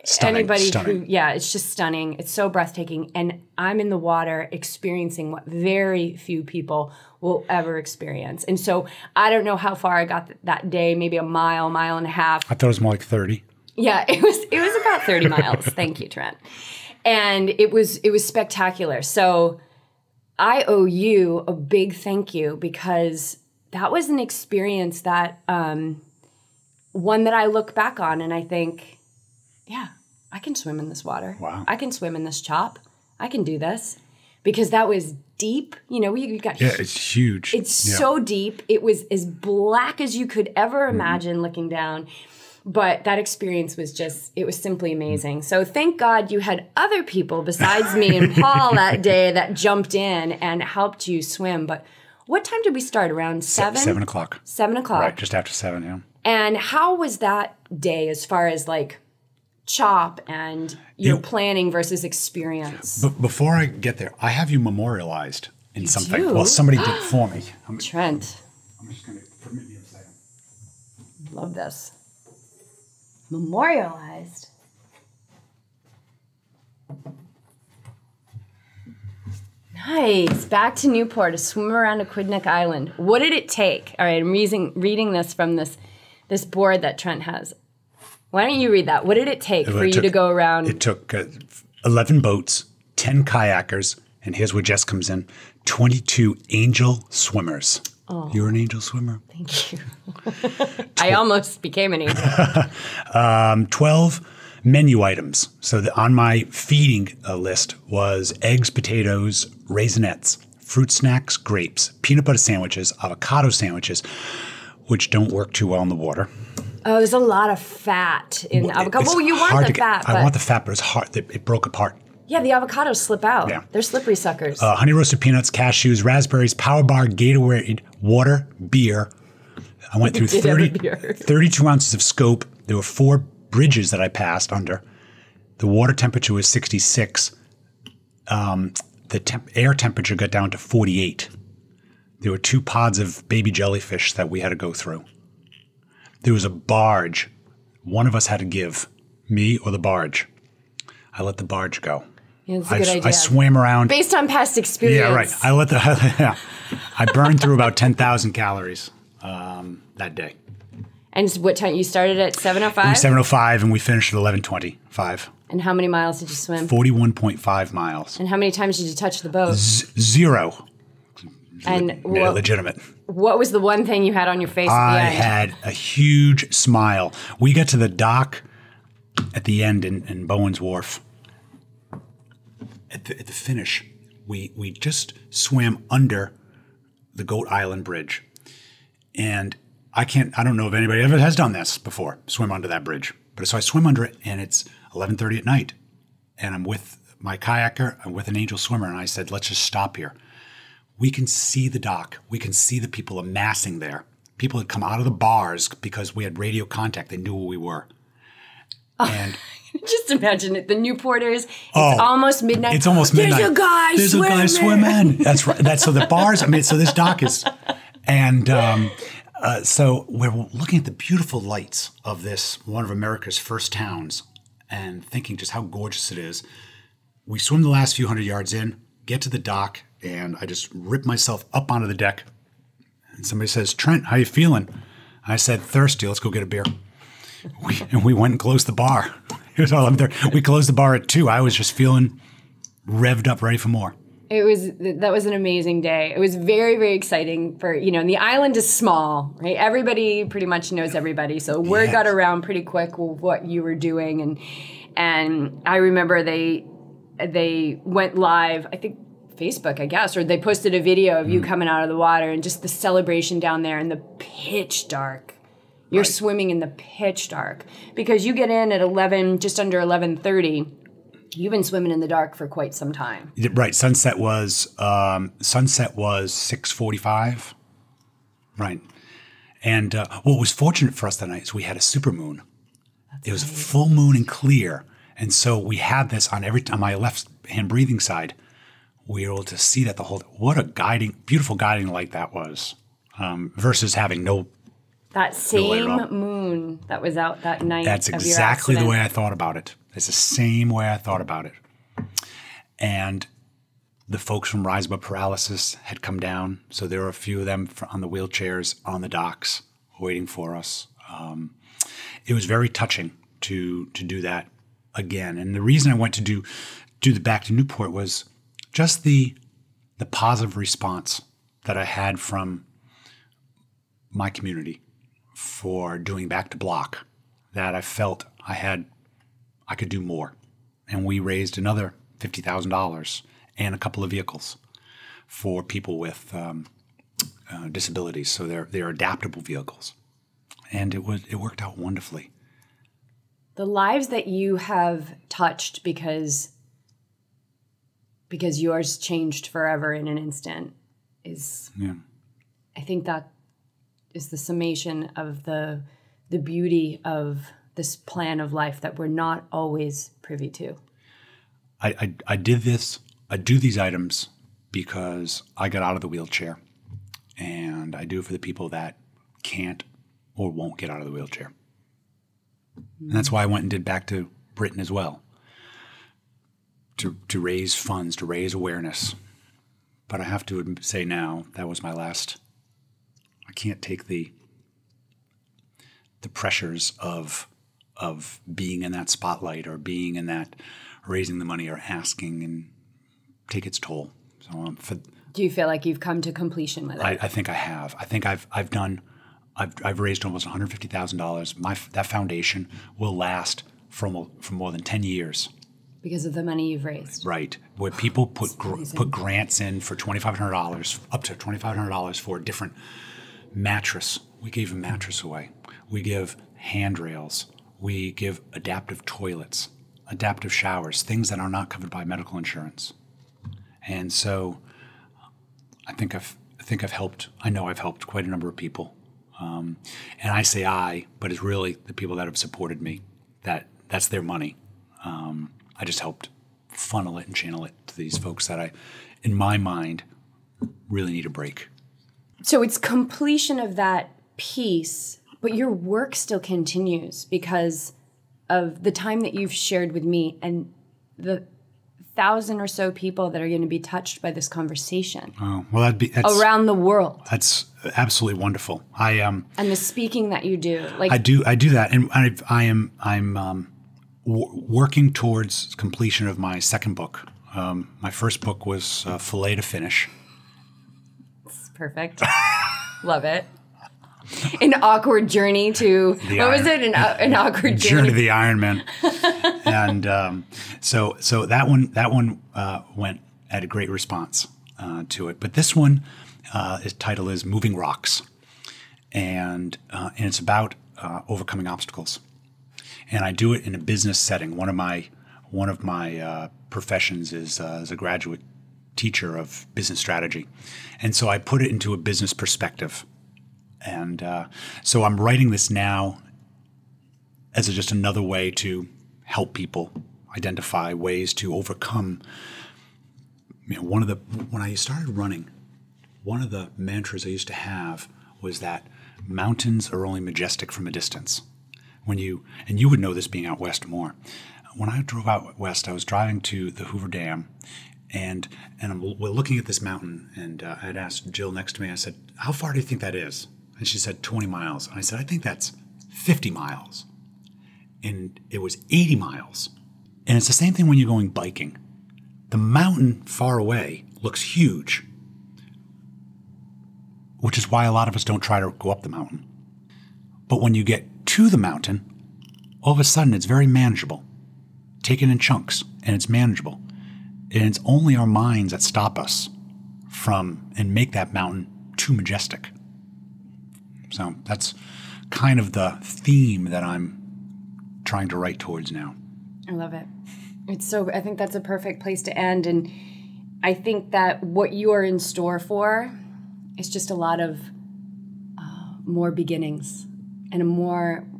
stunning. It's just stunning. It's so breathtaking. And I'm in the water experiencing what very few people will ever experience. And so I don't know how far I got that day, maybe a mile and a half. I thought it was more like 30. Yeah, it was about 30 miles. Thank you, Trent. And it was spectacular. So I owe you a big thank you, because that was an experience that one that I look back on and I think, yeah, I can swim in this water. Wow. I can swim in this chop. I can do this, because that was deep. We got it's huge. It's so deep. It was as black as you could ever imagine looking down. But that experience was it was simply amazing. So thank God you had other people besides me and Paul that day that jumped in and helped you swim. But what time did we start? Around 7? 7 o'clock. 7 o'clock. Right, just after 7, yeah. And how was that day as far as like chop and planning versus experience? But before I get there, I have you memorialized in something. do? Well, somebody did it for me. Trent. I'm just going to permit me a second. Love this. Memorialized. Nice. Back to Newport, a swim around Aquidneck Island. What did it take? All right, I'm reading this from this board that Trent has. Why don't you read that? What did it take for you to go around? It took 11 boats, 10 kayakers, and here's where Jess comes in, 22 angel swimmers. Oh. You're an angel swimmer. Thank you. I almost became an angel. 12 menu items. So on my feeding list was eggs, potatoes, raisinets, fruit snacks, grapes, peanut butter sandwiches, avocado sandwiches, which don't work too well in the water. Oh, there's a lot of fat in the avocado. Well, you want the fat. I want the fat, but it's hard. It broke apart. Yeah, the avocados slip out. Yeah. They're slippery suckers. Honey roasted peanuts, cashews, raspberries, Power Bar, Gatorade, water, beer. I went through 32 ounces of scope. There were 4 bridges that I passed under. The water temperature was 66. The air temperature got down to 48. There were 2 pods of baby jellyfish that we had to go through. There was a barge. One of us had to give, me or the barge. I let the barge go. Yeah, that's a good idea. I swam around. Based on past experience. Yeah, right. I burned through about 10,000 calories that day. And what time? You started at 7:05? 7:05, and we finished at 11:25. And how many miles did you swim? 41.5 miles. And how many times did you touch the boat? 0. And legitimate. What was the one thing you had on your face at the end? I had a huge smile. We got to the dock at the end in Bowen's Wharf. At the finish, we just swam under the Goat Island Bridge. And I don't know if anybody ever has done this before, swim under that bridge. But so I swim under it, and it's 11:30 at night. And I'm with my kayaker, I'm with an angel swimmer, and I said, let's just stop here. We can see the dock. We can see the people amassing there. People had come out of the bars because we had radio contact. They knew who we were. And just imagine it. The Newporters. It's almost midnight. It's almost midnight. There's a guy swimming. That's right. So the bars. So this dock is, and so we're looking at the beautiful lights of this one of America's first towns, and thinking just how gorgeous it is. We swim the last few hundred yards in, get to the dock, and I just rip myself up onto the deck. And somebody says, "Trent, how you feeling?" I said, "Thirsty. Let's go get a beer." We went and closed the bar. It was all 11:30. We closed the bar at 2. I was just feeling revved up, ready for more. That was an amazing day. It was very, very exciting for, and the island is small, right? Everybody pretty much knows everybody. So word got around pretty quick with what you were doing. And I remember they went live, I think Facebook, I guess, or they posted a video of you coming out of the water and just the celebration down there in the pitch dark. You're swimming in the pitch dark because you get in at just under 11:30. You've been swimming in the dark for quite some time. Right. Sunset was 6:45. Right. And what was fortunate for us that night is we had a super moon. It was full moon and clear. And so we had this on my left hand breathing side. We were able to see that what a beautiful guiding light that was, versus having no. That same moon that was out that night. That's exactly the way I thought about it. It's the same way I thought about it. And the folks from Rise Above Paralysis had come down. So there were a few of them on the wheelchairs on the docks waiting for us. It was very touching to do that again. And the reason I went to do the Back to Newport was just the positive response that I had from my community for doing Back to Block, that I felt I could do more. And we raised another $50,000 and a couple of vehicles for people with disabilities. So they're adaptable vehicles. And it worked out wonderfully. The lives that you have touched because yours changed forever in an instant is, I think that is the summation of the beauty of this plan of life that we're not always privy to. I do these items because I got out of the wheelchair, and I do it for the people that can't or won't get out of the wheelchair. And that's why I went and did Back to Britain as well, to raise funds, to raise awareness. But I have to say now, that was my last. I can't take the pressures of being in that spotlight or being in that raising the money or asking, and take its toll. So do you feel like you've come to completion with it? I think I have. I think I've raised almost $150,000. That foundation will last for more than 10 years. Because of the money you've raised. Right. Where people put grants in for $2,500, up to $2,500 for a different mattress. We gave a mattress away. We give handrails. We give adaptive toilets, adaptive showers, things that are not covered by medical insurance. And so I think I've helped. I know I've helped quite a number of people. And I say but it's really the people that have supported me. That's their money. I just helped funnel it and channel it to these folks that in my mind, really need a break. So it's completion of that piece, but your work still continues because of the time that you've shared with me and the 1,000 or so people that are going to be touched by this conversation. Oh, well, that's around the world. That's absolutely wonderful. And the speaking that you do, I do that, and I'm working towards completion of my second book. My first book was Filet to Finish. It's perfect. Love it. An awkward journey to an awkward journey to the Ironman. And so that one went at a great response to it. But this one, its title is Moving Rocks, and it's about overcoming obstacles. And I do it in a business setting. One of my professions is as a graduate teacher of business strategy, and so I put it into a business perspective. And so I'm writing this now as just another way to help people identify ways to overcome. When I started running, one of the mantras I used to have was that mountains are only majestic from a distance. And you would know this being out west more. When I drove out west, I was driving to the Hoover Dam, and we're looking at this mountain, and I had asked Jill next to me, I said, "How far do you think that is?" And she said 20 miles. And I said, "I think that's 50 miles. and it was 80 miles. And it's the same thing when you're going biking. The mountain far away looks huge, which is why a lot of us don't try to go up the mountain. But when you get to the mountain, all of a sudden it's very manageable. Take it in chunks, and it's manageable. And it's only our minds that stop us from and make that mountain too majestic. So that's kind of the theme that I'm trying to write towards now. I love it. I think that's a perfect place to end. And I think that what you are in store for is just a lot of more beginnings and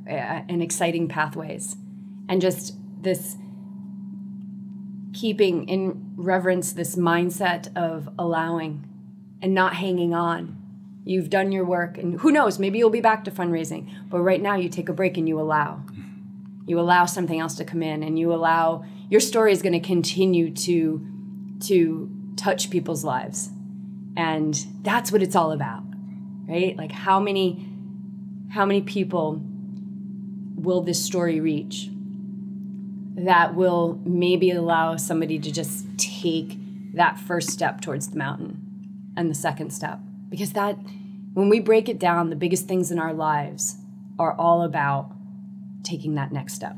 and exciting pathways. And just this keeping in reverence this mindset of allowing and not hanging on. You've done your work, and who knows, maybe you'll be back to fundraising. But right now you take a break and you allow. You allow something else to come in, and you allow your story is going to continue to touch people's lives. And that's what it's all about, right? Like how many people will this story reach that will maybe allow somebody to just take that first step towards the mountain and the second step? Because when we break it down, the biggest things in our lives are all about taking that next step.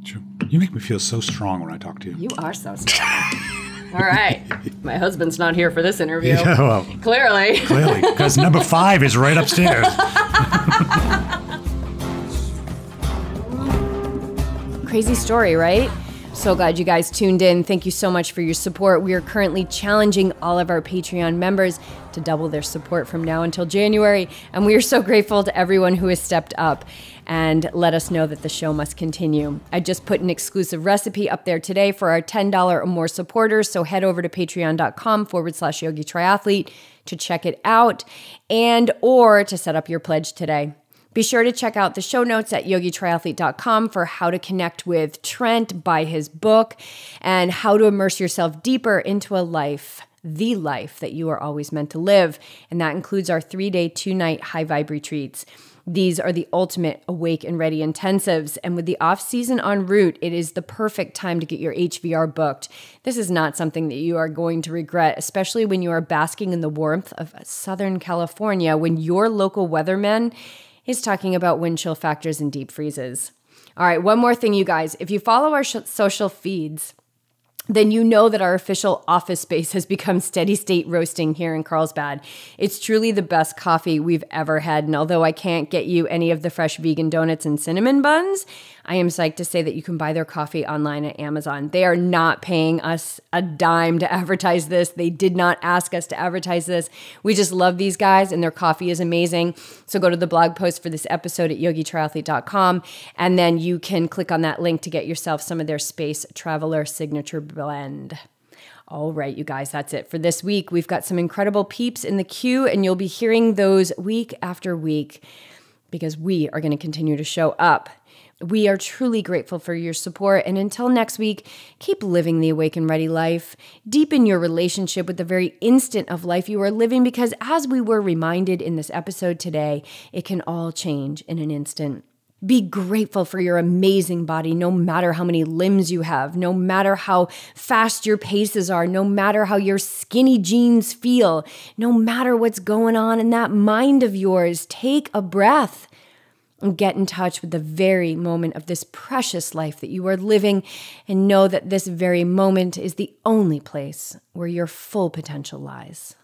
True. You make me feel so strong when I talk to you. You are so strong. All right. My husband's not here for this interview. Yeah, well, Clearly, because number 5 is right upstairs. Crazy story, right? So glad you guys tuned in. Thank you so much for your support. We are currently challenging all of our Patreon members to double their support from now until January. And we are so grateful to everyone who has stepped up and let us know that the show must continue. I just put an exclusive recipe up there today for our $10 or more supporters. So head over to patreon.com/Yogi Triathlete to check it out or to set up your pledge today. Be sure to check out the show notes at yogitriathlete.com for how to connect with Trent, buy his book, and how to immerse yourself deeper into a life, the life that you are always meant to live. And that includes our 3-day, 2-night high vibe retreats. These are the ultimate awake and ready intensives. And with the off season en route, it is the perfect time to get your HVR booked. This is not something that you are going to regret, especially when you are basking in the warmth of Southern California, when your local weatherman is talking about wind chill factors and deep freezes. All right, one more thing, you guys. If you follow our social feeds, then you know that our official office space has become steady state roasting here in Carlsbad. It's truly the best coffee we've ever had. And although I can't get you any of the fresh vegan donuts and cinnamon buns, I am psyched to say that you can buy their coffee online at Amazon. They are not paying us a dime to advertise this. They did not ask us to advertise this. We just love these guys, and their coffee is amazing. So go to the blog post for this episode at yogitriathlete.com, and then you can click on that link to get yourself some of their Space Traveler signature blend. All right, you guys, that's it for this week. We've got some incredible peeps in the queue, and you'll be hearing those week after week because we are going to continue to show up. We are truly grateful for your support. And until next week, keep living the awake and ready life. Deepen your relationship with the very instant of life you are living, because as we were reminded in this episode today, it can all change in an instant. Be grateful for your amazing body, no matter how many limbs you have, no matter how fast your paces are, no matter how your skinny jeans feel, no matter what's going on in that mind of yours. Take a breath and get in touch with the very moment of this precious life that you are living, and know that this very moment is the only place where your full potential lies.